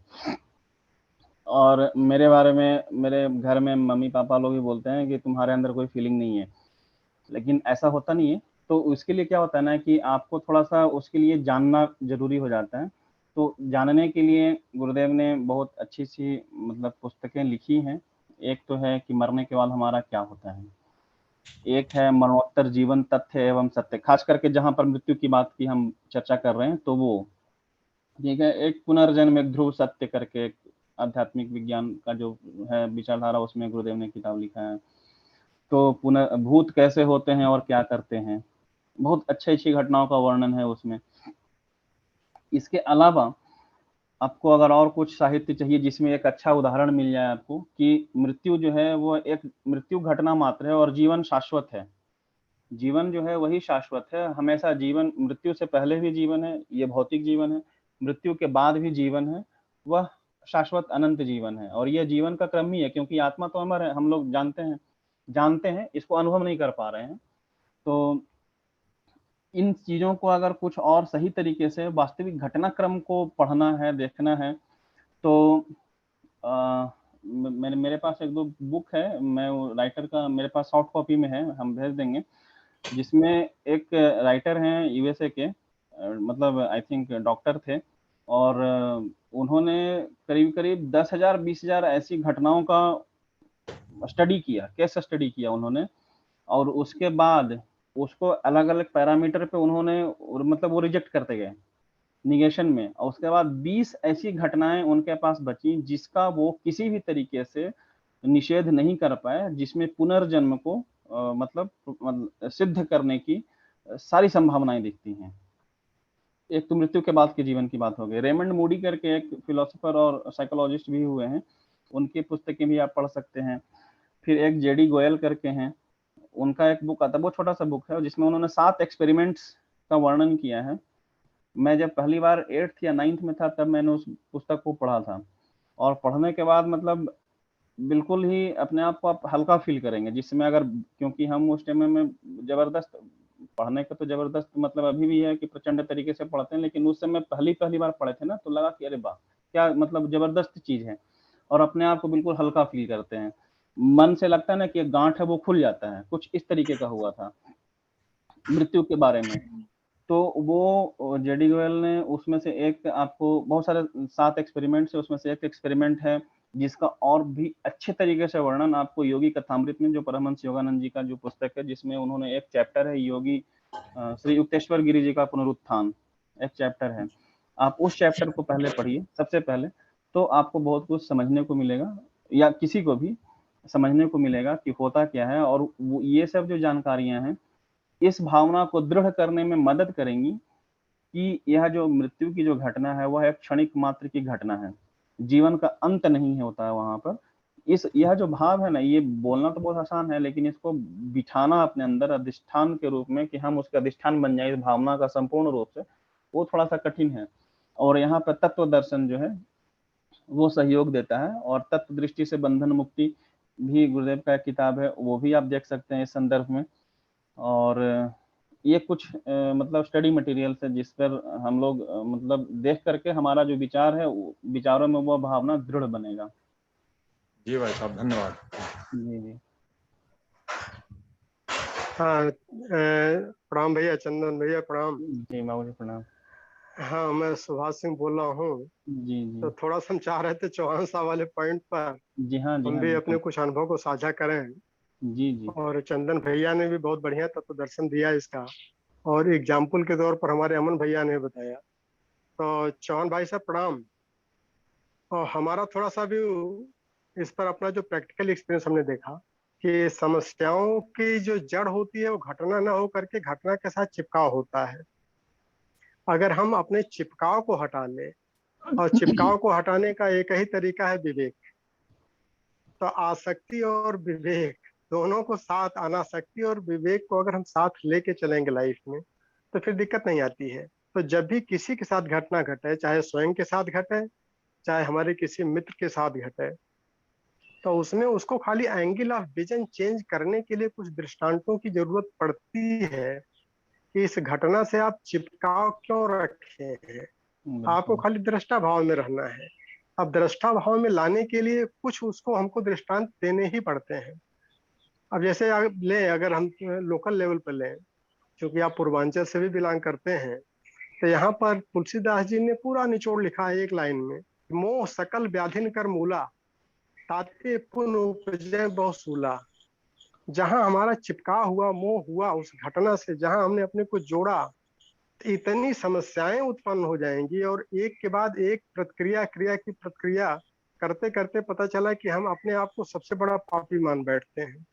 और मेरे बारे में मेरे घर में मम्मी पापा लोग भी बोलते हैं कि तुम्हारे अंदर कोई फीलिंग नहीं है, लेकिन ऐसा होता नहीं है। तो उसके लिए क्या होता है ना कि आपको थोड़ा सा उसके लिए जानना जरूरी हो जाता है। तो जानने के लिए गुरुदेव ने बहुत अच्छी सी मतलब पुस्तकें लिखी हैं। एक तो है कि मरने के बाद हमारा क्या होता है, एक है मरणोत्तर जीवन तथ्य एवं सत्य, खास करके जहां पर मृत्यु की बात की हम चर्चा कर रहे हैं तो वो ठीक है। एक पुनर्जन्म एक ध्रुव सत्य करके एक आध्यात्मिक विज्ञान का जो है विचारधारा, उसमें गुरुदेव ने किताब लिखा है। तो पुनः भूत कैसे होते हैं और क्या करते हैं, बहुत अच्छी अच्छी घटनाओं का वर्णन है उसमें। इसके अलावा आपको अगर और कुछ साहित्य चाहिए जिसमें एक अच्छा उदाहरण मिल जाए आपको कि मृत्यु जो है वो एक मृत्यु घटना मात्र है और जीवन शाश्वत है। जीवन जो है वही शाश्वत है हमेशा। जीवन मृत्यु से पहले भी जीवन है, ये भौतिक जीवन है, मृत्यु के बाद भी जीवन है, वह शाश्वत अनंत जीवन है। और यह जीवन का क्रम ही है, क्योंकि आत्मा तो अमर है, हम लोग जानते हैं इसको अनुभव नहीं कर पा रहे हैं। तो इन चीजों को अगर कुछ और सही तरीके से वास्तविक घटनाक्रम को पढ़ना है, देखना है, तो मेरे पास एक दो बुक है, मैं वो राइटर का मेरे पास सॉफ्ट कॉपी में है, हम भेज देंगे। जिसमें एक राइटर हैं यूएसए के, मतलब आई थिंक डॉक्टर थे, और उन्होंने करीब करीब 10,000 20,000 ऐसी घटनाओं का स्टडी किया, केस स्टडी किया उन्होंने। और उसके बाद उसको अलग अलग पैरामीटर पे उन्होंने मतलब वो रिजेक्ट करते गए, निगेशन में। और उसके बाद 20 ऐसी घटनाएं उनके पास बची जिसका वो किसी भी तरीके से निषेध नहीं कर पाए, जिसमें पुनर्जन्म को मतलब सिद्ध करने की सारी संभावनाएं दिखती हैं। एक तो मृत्यु के बाद के जीवन की बात हो गई। रेमंड मूडी करके एक फिलोसोफर और साइकोलॉजिस्ट भी हुए हैं, उनकी पुस्तकें भी आप पढ़ सकते हैं। फिर एक जेडी गोयल करके हैं, उनका एक बुक आता है, बहुत छोटा सा बुक है, जिसमें उन्होंने 7 एक्सपेरिमेंट्स का वर्णन किया है। मैं जब पहली बार 8th या 9th में था तब मैंने उस पुस्तक को पढ़ा था, और पढ़ने के बाद मतलब बिल्कुल ही अपने आप को आप हल्का फील करेंगे, जिसमें अगर क्योंकि हम उस टाइम में जबरदस्त पढ़ने का तो जबरदस्त मतलब अभी भी है कि प्रचंड तरीके से पढ़ते हैं, लेकिन उस समय पहली बार पढ़े थे ना तो लगा कि अरे वाह क्या मतलब जबरदस्त चीज है, और अपने आप को बिल्कुल हल्का फील करते हैं, मन से लगता है ना कि एक गांठ है वो खुल जाता है, कुछ इस तरीके का हुआ था मृत्यु के बारे में। तो वो जेडी गोयल ने उसमें से एक आपको बहुत सारे 7 एक्सपेरिमेंट्स है, उसमें से एक एक्सपेरिमेंट है जिसका और भी अच्छे तरीके से वर्णन आपको योगी कथामृत में, जो परमहंस योगानंद जी का जो पुस्तक है, जिसमें उन्होंने एक चैप्टर है योगी श्री युक्तेश्वर गिरी जी का पुनरुत्थान, एक चैप्टर है, आप उस चैप्टर को पहले पढ़िए सबसे पहले, तो आपको बहुत कुछ समझने को मिलेगा, या किसी को भी समझने को मिलेगा कि होता क्या है, और ये सब जो जानकारियां हैं इस भावना को दृढ़ करने में मदद करेंगी कि यह जो मृत्यु की जो घटना है वह एक क्षणिक मात्र की घटना है, जीवन का अंत नहीं होता है वहां पर। इस यह जो भाव है ना, ये बोलना तो बहुत आसान है, लेकिन इसको बिठाना अपने अंदर अधिष्ठान के रूप में कि हम उसका अधिष्ठान बन जाए इस भावना का संपूर्ण रूप से, वो थोड़ा सा कठिन है। और यहाँ पर तत्व दर्शन जो है वो सहयोग देता है, और तत्व दृष्टि से बंधन मुक्ति भी गुरुदेव का किताब है, वो भी आप देख सकते हैं इस संदर्भ में। और ये कुछ मतलब स्टडी मटेरियल है जिस पर हम लोग मतलब देख करके हमारा जो विचार है विचारों में वो भावना दृढ़ बनेगा। जी भाई साहब धन्यवाद। जी जी हाँ प्रणाम भैया, चंदन भैया प्रणाम। जी बाबू जी प्रणाम। हाँ मैं सुभाष सिंह बोल रहा हूँ। जी तो जी थोड़ा सा हम चाह रहे थे चौहान साहब वाले पॉइंट पर जी हाँ हम भी अपने बिल्कुल। कुछ अनुभव को साझा करें। जी जी और चंदन भैया ने भी बहुत बढ़िया तत्व दर्शन दिया इसका, और एग्जाम्पल के तौर पर हमारे अमन भैया ने बताया। तो चौहान भाई साहब प्रणाम। और हमारा थोड़ा सा भी इस पर अपना जो प्रैक्टिकल एक्सपीरियंस हमने देखा कि समस्याओं की जो जड़ होती है वो घटना ना हो करके घटना के साथ चिपकाव होता है। अगर हम अपने चिपकाव को हटा लें, और चिपकाव को हटाने का एक ही तरीका है विवेक, तो आसक्ति और विवेक दोनों को साथ, अनासक्ति और विवेक को अगर हम साथ लेके चलेंगे लाइफ में तो फिर दिक्कत नहीं आती है। तो जब भी किसी के साथ घटना घटे, चाहे स्वयं के साथ घटे चाहे हमारे किसी मित्र के साथ घटे, तो उसमें उसको खाली एंगल ऑफ विजन चेंज करने के लिए कुछ दृष्टांतों की जरूरत पड़ती है कि इस घटना से आप चिपकाव क्यों रखे हैं। आपको बिल्कुल। खाली दृष्टा भाव में रहना है। अब दृष्टा भाव में लाने के लिए कुछ उसको हमको दृष्टांत देने ही पड़ते हैं। अब जैसे अगर हम लोकल लेवल पर लें, क्योंकि आप पूर्वांचल से भी बिलोंग करते हैं, तो यहाँ पर तुलसीदास जी ने पूरा निचोड़ लिखा है एक लाइन में, मोह सकल व्याधिन कर मूला, ताते पुन उपजय बहुसूला। जहां हमारा चिपका हुआ मोह हुआ उस घटना से, जहां हमने अपने को जोड़ा, इतनी समस्याएं उत्पन्न हो जाएंगी, और एक के बाद एक प्रतिक्रिया क्रिया की प्रतिक्रिया करते करते पता चला कि हम अपने आप को सबसे बड़ा पापी मान बैठते हैं,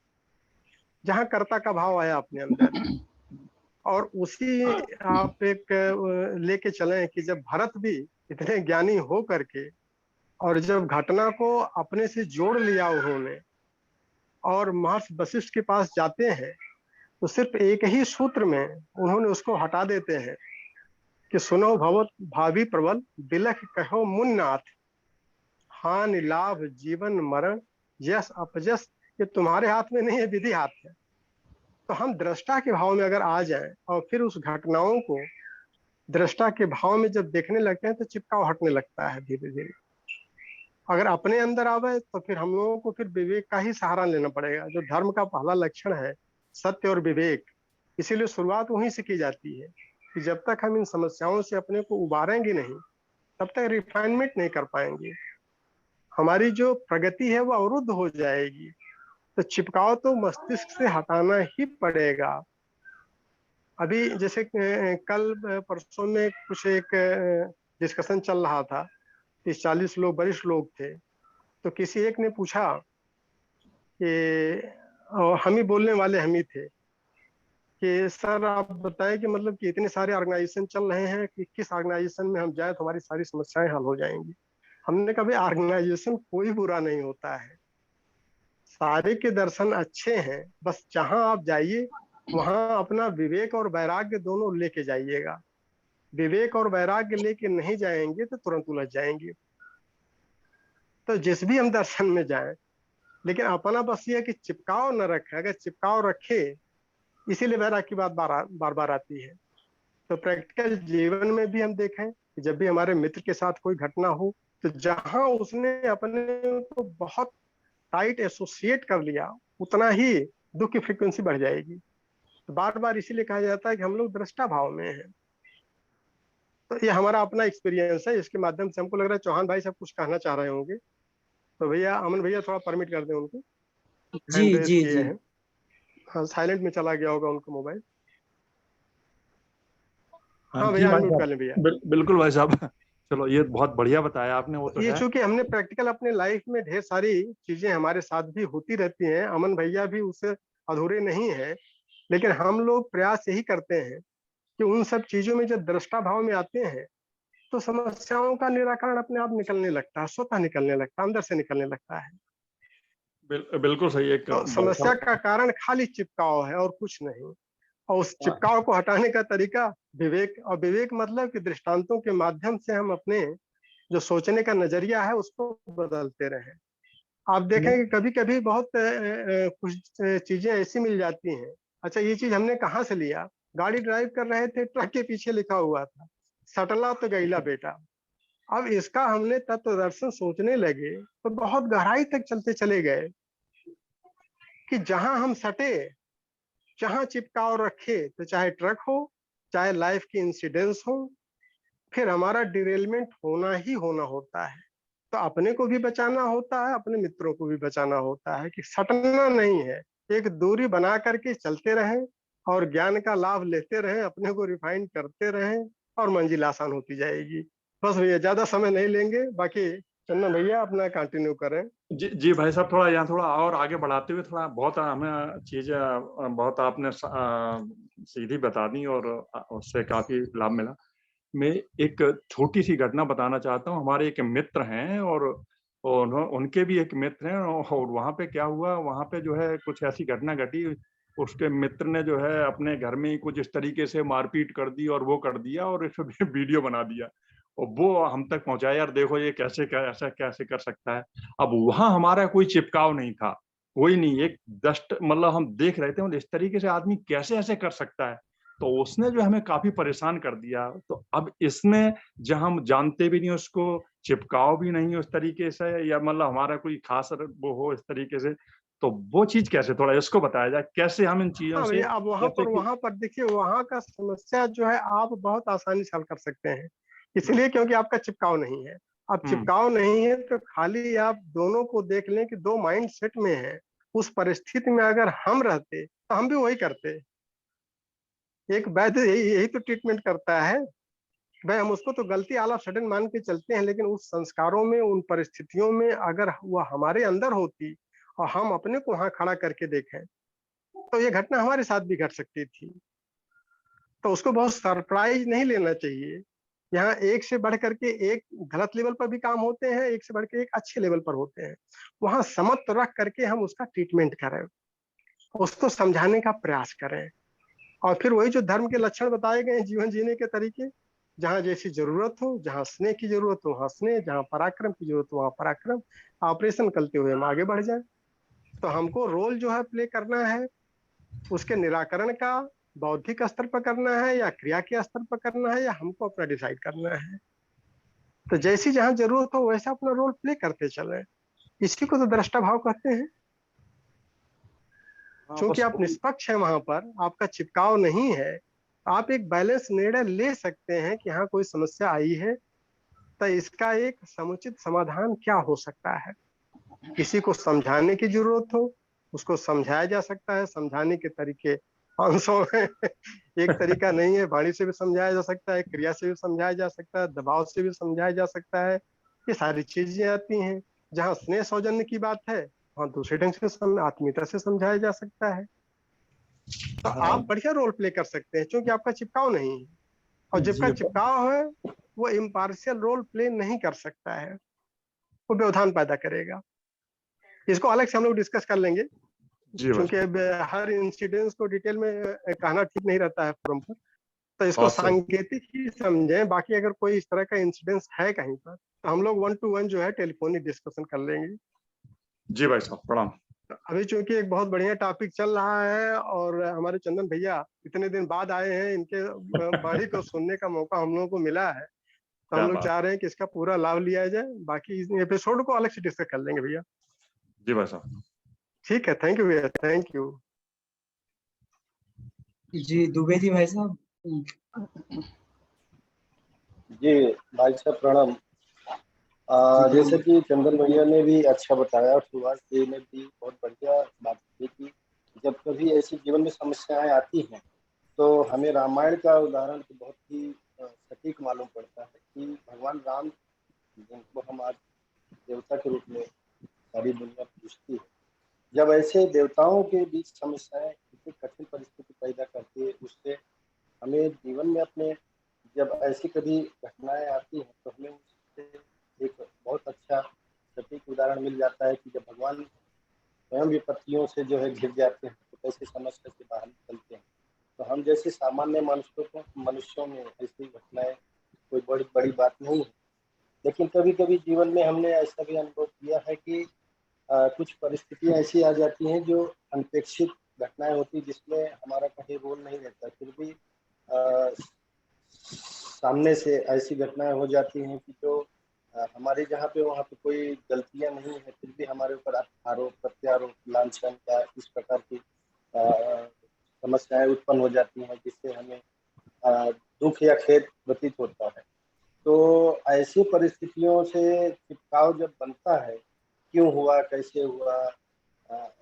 जहां कर्ता का भाव आया अपने अंदर। और उसी आप एक लेके चलें कि जब भरत भी इतने ज्ञानी हो करके, और जब घटना को अपने से जोड़ लिया उन्होंने और महर्षि वशिष्ठ के पास जाते हैं, तो सिर्फ एक ही सूत्र में उन्होंने उसको हटा देते हैं कि सुनो भवत भावी प्रबल, बिलख कहो मुन्नाथ, हान लाभ जीवन मरण यश अपजस, ये तुम्हारे हाथ में नहीं है, विधि हाथ है। तो हम दृष्टा के भाव में अगर आ जाएं और फिर उस घटनाओं को दृष्टा के भाव में जब देखने लगते हैं तो चिपकाव हटने लगता है धीरे धीरे। अगर अपने अंदर आवे तो फिर हम लोगों को फिर विवेक का ही सहारा लेना पड़ेगा, जो धर्म का पहला लक्षण है, सत्य और विवेक। इसीलिए शुरुआत वहीं से की जाती है कि जब तक हम इन समस्याओं से अपने को उबारेंगे नहीं तब तक रिफाइनमेंट नहीं कर पाएंगे, हमारी जो प्रगति है वो अवरुद्ध हो जाएगी। तो चिपकाव तो मस्तिष्क से हटाना ही पड़ेगा। अभी जैसे कल परसों में कुछ एक डिस्कशन चल रहा था, 30-40 लोग वरिष्ठ लोग थे, तो किसी एक ने पूछा कि हम ही बोलने वाले हम ही थे कि सर आप बताएं कि मतलब कि इतने सारे ऑर्गेनाइजेशन चल रहे हैं कि किस ऑर्गेनाइजेशन में हम जाएं तो हमारी सारी समस्याएं हल हो जाएंगी। हमने कभी ऑर्गेनाइजेशन कोई बुरा नहीं होता है, सारे के दर्शन अच्छे हैं, बस जहां आप जाइए वहां अपना विवेक और वैराग्य दोनों लेके जाइएगा। विवेक और वैराग्य लेके नहीं जाएंगे तो तुरंत उलझ जाएंगे। तो जिस भी हम दर्शन में जाएं, लेकिन अपना बस ये कि चिपकाव न रखे। अगर चिपकाव रखे इसीलिए वैराग्य की बात बार बार आती है। तो प्रैक्टिकल जीवन में भी हम देखें कि जब भी हमारे मित्र के साथ कोई घटना हो, तो जहां उसने अपने को बहुत टाइट एसोसिएट कर लिया, उतना ही दुख की फ्रीक्वेंसी बढ़ जाएगी। तो बार बार इसीलिए कहा जाता है कि हम लोग दृष्टा भाव में हैं। तो ये हमारा अपना एक्सपीरियंस है, इसके माध्यम से हमको लग रहा है चौहान भाई सब कुछ कहना चाह रहे होंगे। तो भैया, अमन भैया थोड़ा परमिट कर दें उनको, जी हैंड रेज जी किए जी। हैं। हाँ, साइलेंट में चला गया होगा उनका मोबाइल। हाँ जी भैया, भाई अनम्यूट कर साहब, लें भैया। बिल्कुल भाई साहब। चलो, ये बहुत बढ़िया बताया आपने, वो तो ये है। चूंकि हमने प्रैक्टिकल अपने लाइफ में ढेर सारी चीजें हमारे साथ भी होती रहती हैं, अमन भैया भी उससे अधूरे नहीं है, लेकिन हम लोग प्रयास यही करते हैं कि उन सब चीजों में जब दृष्टा भाव में आते हैं तो समस्याओं का निराकरण अपने आप निकलने लगता है, स्वतः निकलने लगता है, अंदर से निकलने लगता है। बिल्कुल सही। एक तो समस्या का कारण खाली चिपकाव है और कुछ नहीं। और उस हाँ, चिपकाव को हटाने का तरीका विवेक, और विवेक मतलब कि दृष्टांतों के माध्यम से हम अपने जो सोचने का नजरिया है उसको बदलते रहें। आप देखेंगे कभी कभी बहुत कुछ चीजें ऐसी मिल जाती हैं। अच्छा, ये चीज हमने कहाँ से लिया? गाड़ी ड्राइव कर रहे थे, ट्रक के पीछे लिखा हुआ था सटला तो गईला बेटा। अब इसका हमने तत्व दर्शन सोचने लगे तो बहुत गहराई तक चलते चले गए कि जहां हम सटे, जहां चिपकाव रखे, तो चाहे ट्रक हो, चाहे लाइफ की इंसिडेंस हो, फिर हमारा डिरेलमेंट होना ही होना होता है। तो अपने को भी बचाना होता है, अपने मित्रों को भी बचाना होता है कि सटना नहीं है, एक दूरी बना करके चलते रहें और ज्ञान का लाभ लेते रहें, अपने को रिफाइन करते रहें और मंजिल आसान होती जाएगी। बस भैया, ज्यादा समय नहीं लेंगे, बाकी चंदन भैया अपना कंटिन्यू करें। जी भाई साहब, थोड़ा यहाँ थोड़ा और आगे बढ़ाते हुए, थोड़ा बहुत हमें चीजें बहुत आपने सीधी बता दी और उससे काफी लाभ मिला। मैं एक छोटी सी घटना बताना चाहता हूँ। हमारे एक मित्र हैं और उनके भी एक मित्र हैं, और वहाँ पे क्या हुआ, वहाँ पे जो है कुछ ऐसी घटना घटी। उसके मित्र ने जो है अपने घर में ही कुछ इस तरीके से मारपीट कर दी और वो कर दिया, और इस वीडियो बना दिया और वो हम तक पहुंचाया, यार देखो ये ऐसा कैसे कर सकता है। अब वहां हमारा कोई चिपकाव नहीं था, कोई नहीं, एक जस्ट मतलब हम देख रहे थे इस तरीके से आदमी कैसे ऐसे कर सकता है। तो उसने जो हमें काफी परेशान कर दिया। तो अब इसमें जहां हम जानते भी नहीं, उसको चिपकाव भी नहीं उस तरीके से, या मतलब हमारा कोई खास वो हो इस तरीके से, तो वो चीज कैसे, थोड़ा इसको बताया जाए, कैसे हम इन चीजों हाँ से, भैया, अब जैसे कि वहां पर देखिए, वहां का समस्या जो है आप बहुत आसानी से हल कर सकते हैं, इसलिए क्योंकि आपका चिपकाव नहीं है। अब चिपकाव नहीं है तो खाली आप दोनों को देख लें कि दो माइंड सेट में है। उस परिस्थिति में अगर हम रहते तो हम भी वही करते। एक वैद्य यही यही तो ट्रीटमेंट करता है भाई। हम उसको तो गलती आला सडन मान के चलते हैं, लेकिन उस संस्कारों में, उन परिस्थितियों में अगर वह हमारे अंदर होती और हम अपने को वहां खड़ा करके देखें, तो ये घटना हमारे साथ भी घट सकती थी। तो उसको बहुत सरप्राइज नहीं लेना चाहिए। यहाँ एक से बढ़ करके एक गलत लेवल पर भी काम होते हैं, एक से बढ़ के एक अच्छे लेवल पर होते हैं। वहां समत्व रख करके हम उसका ट्रीटमेंट करें, उसको समझाने का प्रयास करें, और फिर वही जो धर्म के लक्षण बताए गए हैं, जीवन जीने के तरीके, जहां जैसी जरूरत हो, जहां स्नेह की जरूरत हो वहां स्नेह, जहां पराक्रम की जरूरत हो वहां पराक्रम, ऑपरेशन करते हुए हम आगे बढ़ जाए। तो हमको रोल जो है प्ले करना है, उसके निराकरण का बौद्धिक स्तर पर करना है या क्रिया के स्तर पर करना है, या हमको अपना डिसाइड करना है। तो जैसी जहां जरूरत हो वैसा अपना रोल प्ले करते चले। इसी को तो दृष्टा भाव कहते हैं। क्योंकि आप निष्पक्ष हैं, वहां पर आपका चिपकाव नहीं है, आप एक बैलेंस निर्णय ले सकते हैं कि हाँ कोई समस्या आई है तो इसका एक समुचित समाधान क्या हो सकता है। किसी को समझाने की जरूरत हो, उसको समझाया जा सकता है। समझाने के तरीके 500 हैं। एक तरीका नहीं है, वाणी से भी समझाया जा सकता है, क्रिया से भी समझाया जा सकता है, दबाव से भी समझाया जा सकता है। ये सारी चीजें आती हैं। जहाँ स्नेह सौजन्य की बात है वहां दूसरे ढंग से आत्मीयता से समझाया जा सकता है। तो आप बढ़िया रोल प्ले कर सकते हैं क्योंकि आपका चिपकाव नहीं है, और जिसका चिपकाव है वो इम्पार्शियल रोल प्ले नहीं कर सकता है, वो व्यवधान पैदा करेगा। इसको अलग से हम लोग डिस्कस कर लेंगे, क्योंकि हर इंसिडेंस को डिटेल में कहना ठीक नहीं रहता है फोरम पर। तो इसको सांकेतिक ही समझें। बाकी अगर कोई इस तरह का इंसिडेंस है कहीं पर तो हम लोग 1-to-1 जो है टेलीफोनिक डिस्कशन कर लेंगे। जी भाई साहब, प्रणाम। अभी चूंकि एक बहुत बढ़िया टॉपिक चल रहा है और हमारे चंदन भैया इतने दिन बाद आए हैं, इनके वाणी को सुनने का मौका हम लोगों को मिला है, तो क्या हम लोग बात। चाह रहे हैं कि इसका पूरा लाभ लिया जाए। बाकी इस एपिसोड को अलग से डिस्कस कर लेंगे भैया। जी भाई साहब। ठीक है, थैंक यू भैया, थैंक यू। जी दुबे जी भाई साहब। जी भाई साहब प्रणाम। जी जैसे कि चंदन भैया ने भी अच्छा बताया और सुभाष जी ने भी बहुत बढ़िया बात की कि जब कभी ऐसी जीवन में समस्याएं आती हैं तो हमें रामायण का उदाहरण तो बहुत ही सटीक मालूम पड़ता है कि भगवान राम, जिनको हम आज देवता के रूप में सारी दुनिया पूजती है, जब ऐसे देवताओं के बीच समस्याएं इतनी कठिन परिस्थिति पैदा करती है, उससे हमें जीवन में अपने जब ऐसी कभी घटनाएं आती हैं तो हमें उससे एक बहुत अच्छा सटीक उदाहरण मिल जाता है कि जब भगवान स्वयं विपत्तियों से जो है घिर जाते हैं तो कैसे समस्या से बाहर निकलते हैं। तो हम जैसे सामान्य मनुष्यों में ऐसी घटनाएं कोई बड़ी बड़ी बात नहीं है, लेकिन कभी कभी जीवन में हमने ऐसा भी अनुभव किया है कि कुछ परिस्थितियां ऐसी आ जाती हैं जो अनपेक्षित घटनाएं होती जिसमें हमारा कहीं रोल नहीं रहता, फिर भी सामने से ऐसी घटनाएं हो जाती हैं कि जो हमारे जहाँ पे वहाँ पे कोई गलतियां नहीं है, फिर भी हमारे ऊपर आरोप प्रत्यारोप लांछन या इस प्रकार की समस्याएं उत्पन्न हो जाती हैं जिससे हमें दुख या खेद व्यतीत होता है। तो ऐसी परिस्थितियों से चिपकाव जब बनता है, क्यों हुआ, कैसे हुआ,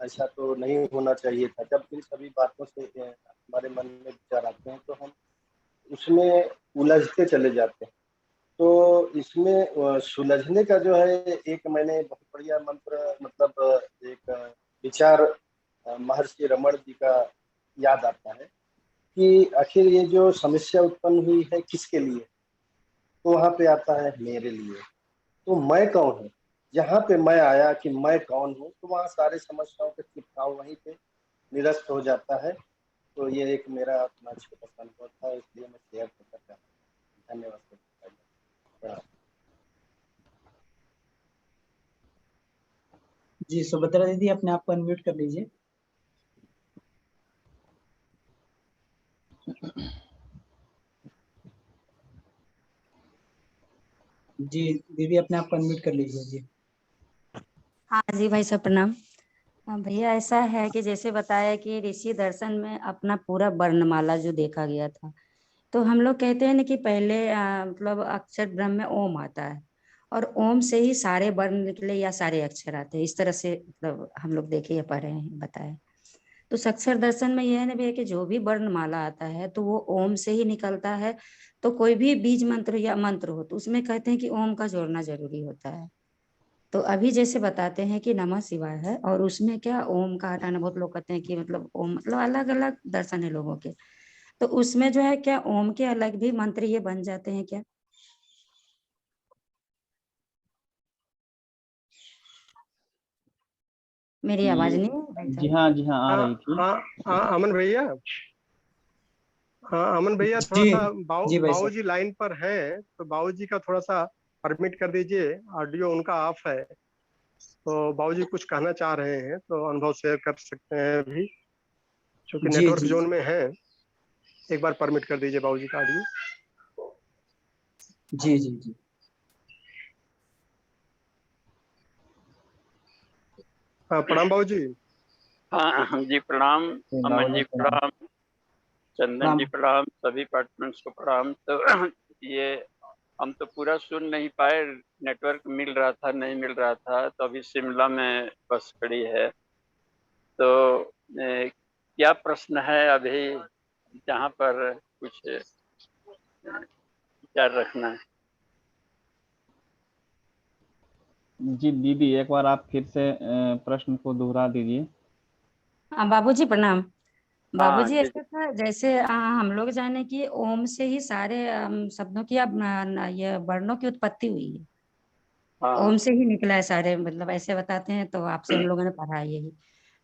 ऐसा तो नहीं होना चाहिए था, जब इन सभी बातों से हमारे मन में विचार आते हैं तो हम उसमें उलझते चले जाते हैं। तो इसमें सुलझने का जो है एक मैंने बहुत बढ़िया मंत्र, मतलब एक विचार महर्षि रमण जी का याद आता है कि आखिर ये जो समस्या उत्पन्न हुई है किसके लिए, तो वहां पे आता है मेरे लिए। तो मैं कौन हूँ, जहाँ पे मैं आया कि मैं कौन हूँ, तो वहाँ सारे समस्याओं के चिपकाव वहीं पे निरस्त हो जाता है। तो ये एक मेरा अपना छोटा सा अनुभव था, इसलिए मैं शेयर करना चाहता हूँ। धन्यवाद। जी सुभद्रा दीदी अपने आप को अनम्यूट कर लीजिए। जी दीदी अपने आप को अनम्यूट कर लीजिए। जी हाँ जी भाई साहब प्रणाम। भैया ऐसा है कि जैसे बताया कि ऋषि दर्शन में अपना पूरा वर्णमाला जो देखा गया था, तो हम लोग कहते हैं ना कि पहले मतलब अक्षर ब्रह्म में ओम आता है और ओम से ही सारे वर्ण निकले या सारे अक्षर आते हैं, इस तरह से मतलब हम लोग देखे या पढ़े हैं बताए। तो अक्षर दर्शन में यह है ना भैया कि जो भी वर्णमाला आता है तो वो ओम से ही निकलता है। तो कोई भी बीज मंत्र या मंत्र हो तो उसमें कहते हैं कि ओम का जोड़ना जरूरी होता है। तो अभी जैसे बताते हैं कि नमः शिवाय है और उसमें क्या ओम का हटाना, बहुत लोग कहते हैं कि मतलब ओम मतलब अलग अलग दर्शन है लोगों के, तो उसमें जो है क्या ओम के अलग भी मंत्र ये बन जाते हैं क्या? मेरी आवाज नहीं है भाई जी साहब? हाँ, जी हाँ, आ हाँ रही थी। हाँ हाँ अमन भैया, हाँ अमन भैया थोड़ा जी सा जी भाई बाबू साहब। जी लाइन पर हैं, तो बाबू जी का थोड़ा सा परमिट कर दीजिए, ऑडियो उनका ऑफ है। तो बाबू जी कुछ कहना चाह रहे हैं तो अनुभव शेयर कर सकते हैं अभी, क्योंकि जी नेटवर्क जी जोन में है। एक बार परमिट कर दीजिए बाबू जी का ऑडियो। जी जी जी प्रणाम बाबू जी। हाँ जी प्रणाम। अमन जी प्रणाम। प्रणाम, चंदन प्रणाम। जी प्रणाम, सभी पार्टनर्स को प्रणाम। तो ये हम तो पूरा सुन नहीं पाए, नेटवर्क मिल रहा था नहीं मिल रहा था, तो अभी शिमला में बस खड़ी है। तो क्या प्रश्न है अभी जहाँ पर कुछ विचार रखना है? जी दीदी, एक बार आप फिर से प्रश्न को दोहरा दीजिए। हाँ बाबूजी प्रणाम। हाँ बाबूजी जी ऐसा था जैसे हम लोग जाने कि ओम से ही सारे शब्दों की ये वर्णों की उत्पत्ति हुई है। हाँ। ओम से ही निकला है सारे, मतलब ऐसे बताते हैं, तो आपसे हम लोगों ने पढ़ा है यही।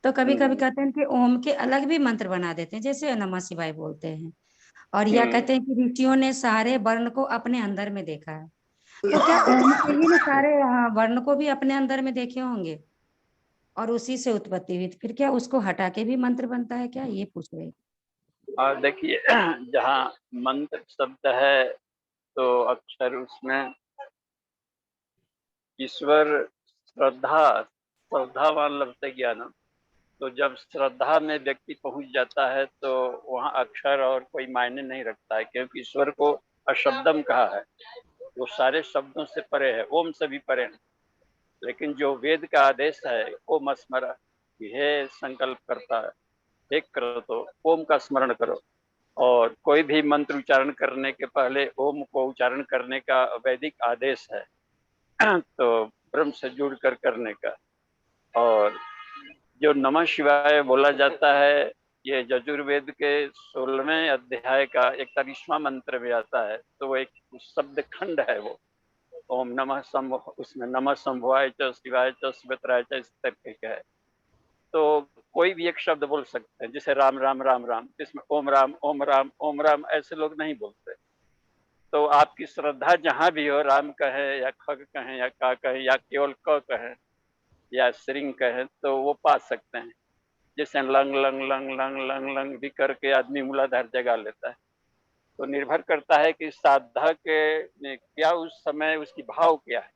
तो कभी कभी हम्म, कहते हैं कि ओम के अलग भी मंत्र बना देते हैं, जैसे नमः शिवाय बोलते हैं, और या हम्म, कहते हैं कि ऋषियों ने सारे वर्ण को अपने अंदर में देखा है। तो क्या ओम से ही ना सारे वर्ण को भी अपने अंदर में देखे होंगे? और उसी से उत्पत्ति हुई, फिर क्या उसको हटा के भी मंत्र बनता है क्या, ये पूछ रहे। और देखिए जहाँ मंत्र शब्द है तो अक्षर उसमें ईश्वर श्रद्धावान लभते ज्ञानम। तो जब श्रद्धा में व्यक्ति पहुंच जाता है तो वहाँ अक्षर और कोई मायने नहीं रखता है, क्योंकि ईश्वर को अशब्दम कहा है, वो सारे शब्दों से परे है, ओम से भी परे है। लेकिन जो वेद का आदेश है ओम स्मर, यह संकल्प करता है एक करो तो ओम का स्मरण करो, और कोई भी मंत्र उच्चारण करने के पहले ओम को उच्चारण करने का वैदिक आदेश है तो ब्रह्म से जुड़ कर करने का। और जो नमः शिवाय बोला जाता है, ये यजुर्वेद के 16वें अध्याय का 41वां मंत्र में आता है, तो वो एक शब्द खंड है वो, ओम नमः शंभु, उसमें नमः शंभुवाय च शिवाय च शिवत्राय च, इस तरीके का है। तो कोई भी एक शब्द बोल सकते हैं, जैसे राम राम राम राम, इसमें ओम राम ओम राम ओम राम ऐसे लोग नहीं बोलते। तो आपकी श्रद्धा जहां भी हो, राम कहें या खग कहें या का कहें या केवल क कहें या श्रृंग कहें, तो वो पा सकते हैं। जैसे lung lung lung lung lung lung भी करके आदमी मूलाधार जगा लेता है। तो निर्भर करता है कि साधक के क्या उस समय उसकी भाव क्या है,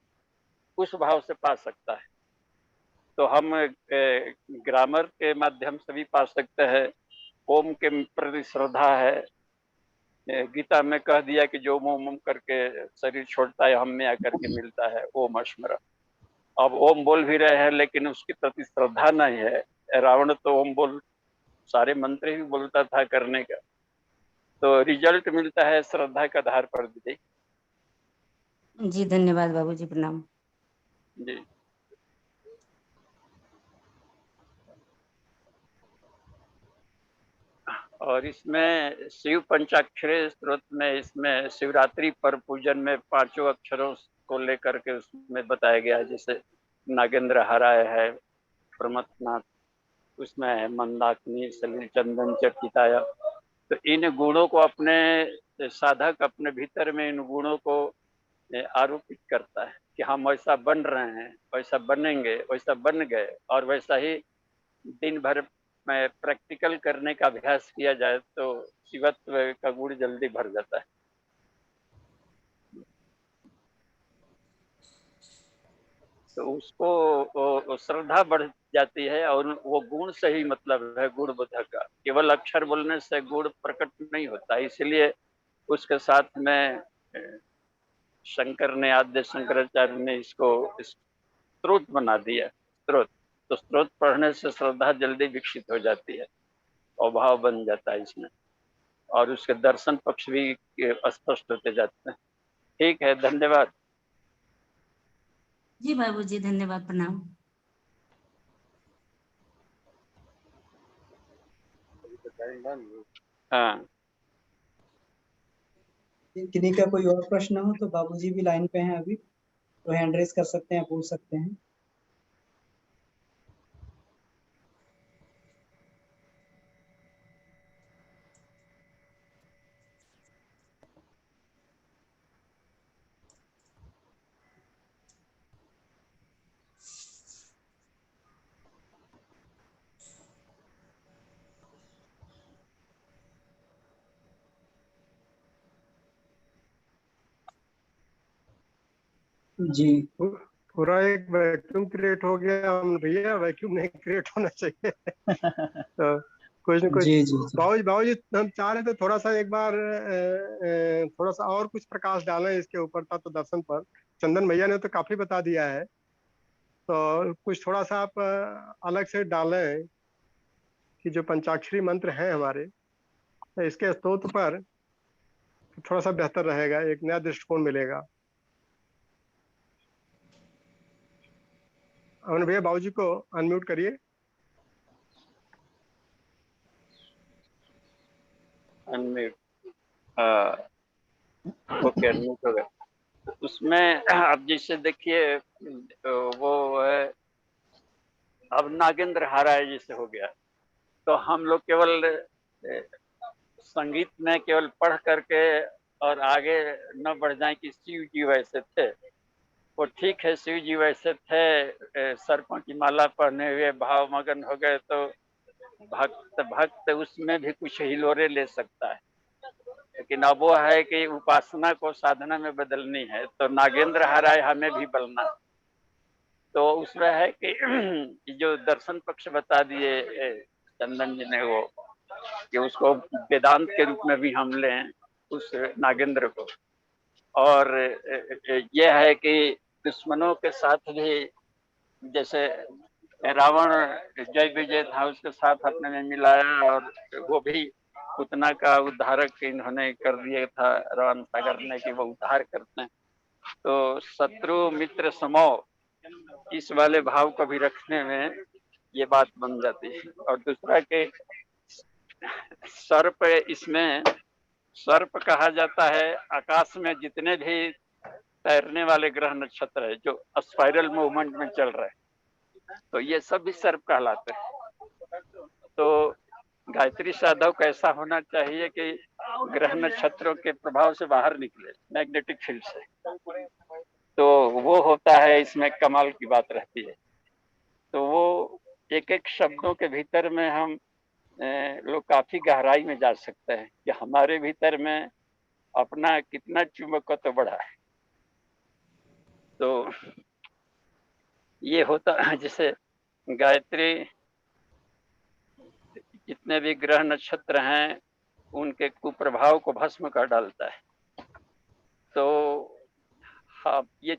उस भाव से पा सकता है। तो हम ग्रामर के माध्यम से भी पा सकते हैं। ओम के प्रति श्रद्धा है, गीता में कह दिया कि जो ओम ओम करके शरीर छोड़ता है हम में आकर के मिलता है, ओम स्मरण। अब ओम बोल भी रहे हैं लेकिन उसके प्रति श्रद्धा नहीं है। रावण तो ओम बोल सारे मंत्र ही बोलता था करने का, तो रिजल्ट मिलता है श्रद्धा के आधार पर भी। जी धन्यवाद बाबूजी, प्रणाम। जी और इसमें शिव पंचाक्षरी स्त्रोत में, इसमें शिवरात्रि पर पूजन में 5 अक्षरों को लेकर के उसमें बताया गया है। जैसे नागेंद्र हराय है, प्रमथनाथ, उसमें है मंदाकिनी सलिल चंदन चर्चिताया। तो इन गुणों को अपने साधक अपने भीतर में इन गुणों को आरोपित करता है कि हम वैसा बन रहे हैं, वैसा बनेंगे, वैसा बन गए, और वैसा ही दिन भर में प्रैक्टिकल करने का अभ्यास किया जाए तो शिवत्व का गुण जल्दी भर जाता है। तो उसको श्रद्धा बढ़ जाती है, और वो गुण से ही मतलब है, गुण बोधक का। केवल अक्षर बोलने से गुण प्रकट नहीं होता, इसलिए उसके साथ में शंकर ने, आद्य शंकराचार्य ने इसको स्त्रोत बना दिया, स्त्रोत। तो स्त्रोत पढ़ने से श्रद्धा जल्दी विकसित हो जाती है और भाव बन जाता है इसमें, और उसके दर्शन पक्ष भी स्पष्ट होते जाते हैं। ठीक है, धन्यवाद। जी बाबूजी धन्यवाद, प्रणाम। हाँ, किन्हीं का कोई और प्रश्न हो तो बाबूजी भी लाइन पे हैं अभी, तो हैंड रेज कर सकते हैं, पूछ सकते हैं। जी पूरा एक वैक्यूम क्रिएट हो गया। हम भैया वैक्यूम नहीं क्रिएट होना चाहिए तो कुछ न कुछ। जी जी बाबूजी हम चाह रहे थे थोड़ा सा एक बार थोड़ा सा और कुछ प्रकाश डालें इसके ऊपर था, तो दर्शन पर चंदन भैया ने तो काफी बता दिया है, तो कुछ थोड़ा सा आप अलग से डालें कि जो पंचाक्षरी मंत्र हैं हमारे, तो इसके स्तोत्र पर थोड़ा सा बेहतर रहेगा, एक नया दृष्टिकोण मिलेगा। अमन भैया बाबूजी को अनम्यूट करिए। अनम्यूट, ओके, अनम्यूट हो गया। उसमें अब जैसे देखिए वो है, अब नागेंद्र हाराय जैसे हो गया, तो हम लोग केवल संगीत में केवल पढ़ करके और आगे न बढ़ जाए कि शिव जी वैसे थे, वो ठीक है, शिव जी वैसे थे, सर्पों की माला पहने हुए भाव मगन हो गए, तो भक्त उसमें भी कुछ हिलोरे ले सकता है। लेकिन अब वो है कि उपासना को साधना में बदलनी है, तो नागेंद्र हराय हमें भी बलना। तो उसमें है कि जो दर्शन पक्ष बता दिए चंदन जी ने, वो कि उसको वेदांत के रूप में भी हम लें उस नागेंद्र को। और यह है कि दुश्मनों के साथ भी, जैसे रावण जय विजय था, उसके साथ अपने में मिलाया, और वो भी उतना का उद्धारक इन्होंने कर दिया था रावण सागर ने, कि वो उद्धार करते हैं। तो शत्रु मित्र समो, इस वाले भाव को भी रखने में ये बात बन जाती है। और दूसरा कि सर्प, इसमें सर्प कहा जाता है आकाश में जितने भी तैरने वाले ग्रह नक्षत्र है जो स्पाइरल मूवमेंट में चल रहे हैं, तो ये सब भी सर्प कहलाते हैं। तो गायत्री साधक कैसा होना चाहिए कि ग्रह नक्षत्रों के प्रभाव से बाहर निकले, मैग्नेटिक फील्ड से, तो वो होता है, इसमें कमाल की बात रहती है। तो वो एक एक शब्दों के भीतर में हम लोग काफी गहराई में जा सकते हैं कि हमारे भीतर में अपना कितना चुंबकत्व बढ़ा है। तो ये होता है, जैसे गायत्री जितने भी ग्रह नक्षत्र हैं उनके कुप्रभाव को भस्म कर डालता है। तो हाँ, ये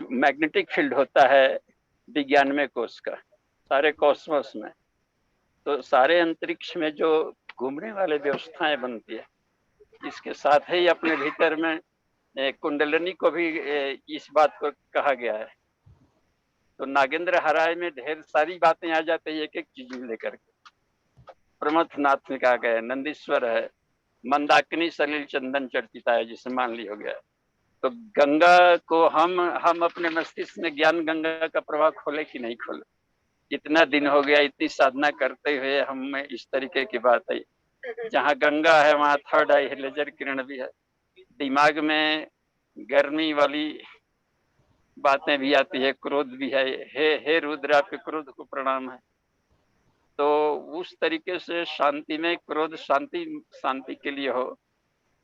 मैग्नेटिक फील्ड होता है विज्ञान में कोश का, सारे कॉस्मोस में। तो सारे अंतरिक्ष में जो घूमने वाले व्यवस्थाएं बनती है, इसके साथ ही अपने भीतर में कुंडलिनी को भी इस बात को कहा गया है। तो नागेंद्र हराय में ढेर सारी बातें आ जाती है, एक एक चीज लेकर के। प्रमथनाथ में कहा गया, नंदीश्वर है, मंदाकिनी सलिल चंदन चर्चिता है, जिसे मान ली हो गया। तो गंगा को हम अपने मस्तिष्क में ज्ञान गंगा का प्रवाह खोले कि नहीं खोले, इतना दिन हो गया, इतनी साधना करते हुए हम में इस तरीके की बात है। जहाँ गंगा है वहाँ थर्ड आई है, लेजर किरण भी है, दिमाग में गर्मी वाली बातें भी आती है, क्रोध भी है। हे रुद्र, आपके क्रोध को प्रणाम है। तो उस तरीके से शांति में क्रोध शांति के लिए हो,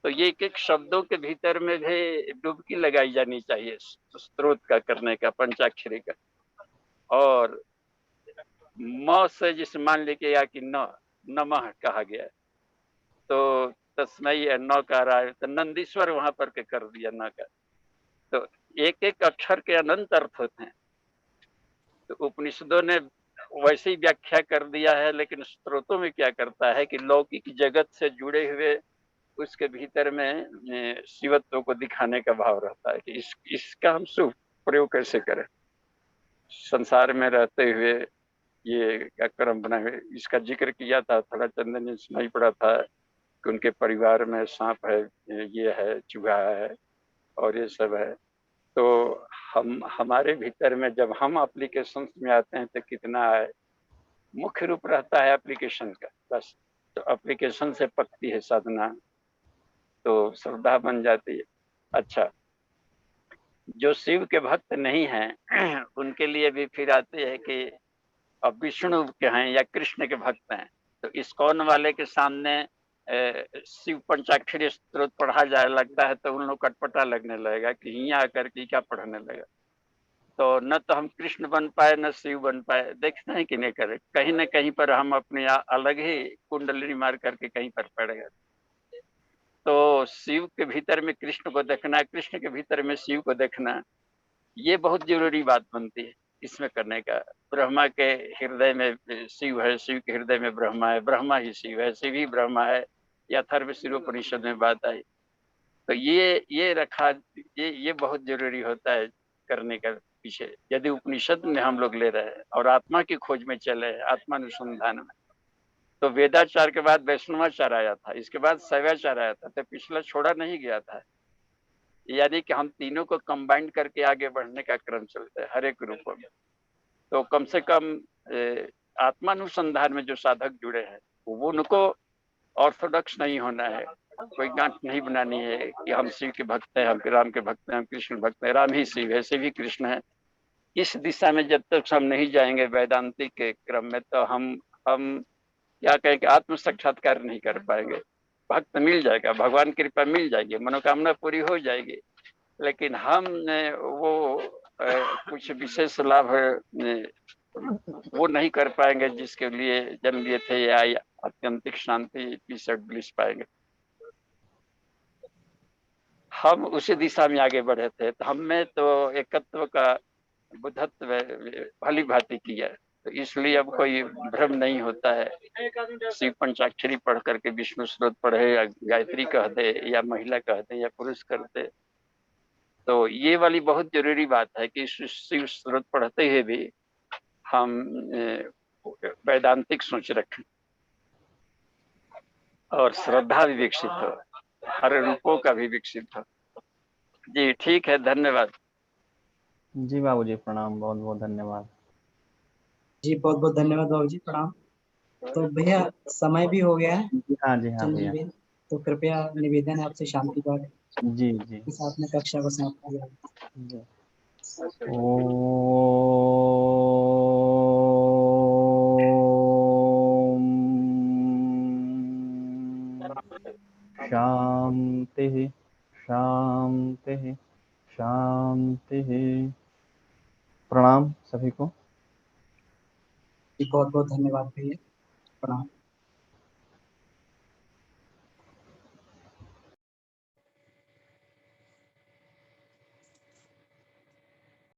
तो ये एक एक शब्दों के भीतर में भी डुबकी लगाई जानी चाहिए, स्त्रोत का करने का, पंचाक्षरी का। और म से जिस मान लेके या कि न नमः कहा गया, तो तस्मय न का रहा है, तो नंदीश्वर वहां पर के कर दिया न का। तो एक एक अक्षर के अनंत अर्थ होते हैं। तो उपनिषदों ने वैसे ही व्याख्या कर दिया है, लेकिन स्त्रोतों में क्या करता है कि लौकिक जगत से जुड़े हुए उसके भीतर में शिवत्व को दिखाने का भाव रहता है कि इसका हम शुभ प्रयोग कैसे करें। संसार में रहते हुए ये क्रम बना हुए, इसका जिक्र किया था, थोड़ा चंदन ने सुनाई पड़ा था कि उनके परिवार में सांप है, ये है, चूहा है और ये सब है। तो हमारे भीतर में जब हम एप्लीकेशन में आते हैं तो कितना है, मुख्य रूप रहता है एप्लीकेशन का, बस। तो एप्लीकेशन से पकती है साधना, तो श्रद्धा बन जाती है। अच्छा, जो शिव के भक्त नहीं हैं उनके लिए भी फिर आते हैं कि अब विष्णु के हैं या कृष्ण के भक्त हैं, तो इस्कॉन वाले के सामने शिव पंचाक्षरी स्त्रोत पढ़ा जाए लगता है तो उन लोग कटपटा लगने लगेगा कि यहाँ आकर के क्या पढ़ने लगा। तो न तो हम कृष्ण बन पाए न शिव बन पाए, देखते हैं कि नहीं करे, कहीं न कहीं पर हम अपने अलग ही कुंडली मार करके कहीं पर पड़ गए। तो शिव के भीतर में कृष्ण को देखना, कृष्ण के भीतर में शिव को देखना, ये बहुत जरूरी बात बनती है इसमें करने का। ब्रह्मा के हृदय में शिव है, शिव के हृदय में ब्रह्मा है, ब्रह्मा ही शिव है, शिव ही ब्रह्मा है, या अथर्वशीरोपनिषद में बात आई। तो ये रखा, ये बहुत जरूरी होता है करने का पीछे। यदि उपनिषद में हम लोग ले रहे हैं और आत्मा की खोज में चले हैं, आत्मानुसंधान में, तो वेदाचार के बाद वैष्णवाचार आया था, इसके बाद शैवाचार आया था, तो पिछला छोड़ा नहीं गया था। यानी कि हम तीनों को कंबाइन करके आगे बढ़ने का क्रम चलता है हर एक रूपों में। तो कम से कम आत्मानुसंधान में जो साधक जुड़े हैं वो उनको ऑर्थोडॉक्स नहीं होना है, कोई गांठ नहीं बनानी है कि हम शिव के भक्त हैं, हम राम के भक्त हैं, हम कृष्ण भक्त हैं। राम ही शिव है, शिव ही कृष्ण है। इस दिशा में जब तक हम नहीं जाएंगे वेदांतिक के क्रम में, तो हम क्या कहें कि आत्म साक्षात्कार नहीं कर पाएंगे। भक्त मिल जाएगा, भगवान की कृपा मिल जाएगी, मनोकामना पूरी हो जाएगी, लेकिन हम वो कुछ विशेष लाभ वो नहीं कर पाएंगे जिसके लिए जन्म लिए थे, या आत्यंतिक शांति पीस ब्लिस पाएंगे। हम उसी दिशा में आगे बढ़े थे, तो हम में तो एकत्व का बुद्धत्व भली भांति किया, तो इसलिए अब कोई भ्रम नहीं होता है। शिव पंचाक्षरी पढ़ करके विष्णु स्रोत पढ़े, या गायत्री कह दे, या महिला कह दे, या पुरुष कर दे, तो ये वाली बहुत जरूरी बात है कि शिव स्रोत पढ़ते हुए भी हम वैदांतिक सोच रखें और श्रद्धा भी विकसित हो, हर रूपों का भी विकसित हो। जी ठीक है, धन्यवाद। जी बाबूजी प्रणाम, बहुत बहुत धन्यवाद। जी बहुत बहुत धन्यवाद बाबूजी, प्रणाम। तो भैया समय भी हो गया है। हाँ जी, हाँ भैया। तो कृपया निवेदन है आपसे शांति पाठ जी जी के साथ में कक्षा को समाप्त किया। शांति शांति शांति। प्रणाम सभी को। बहुत बहुत धन्यवाद भैया, प्रणाम।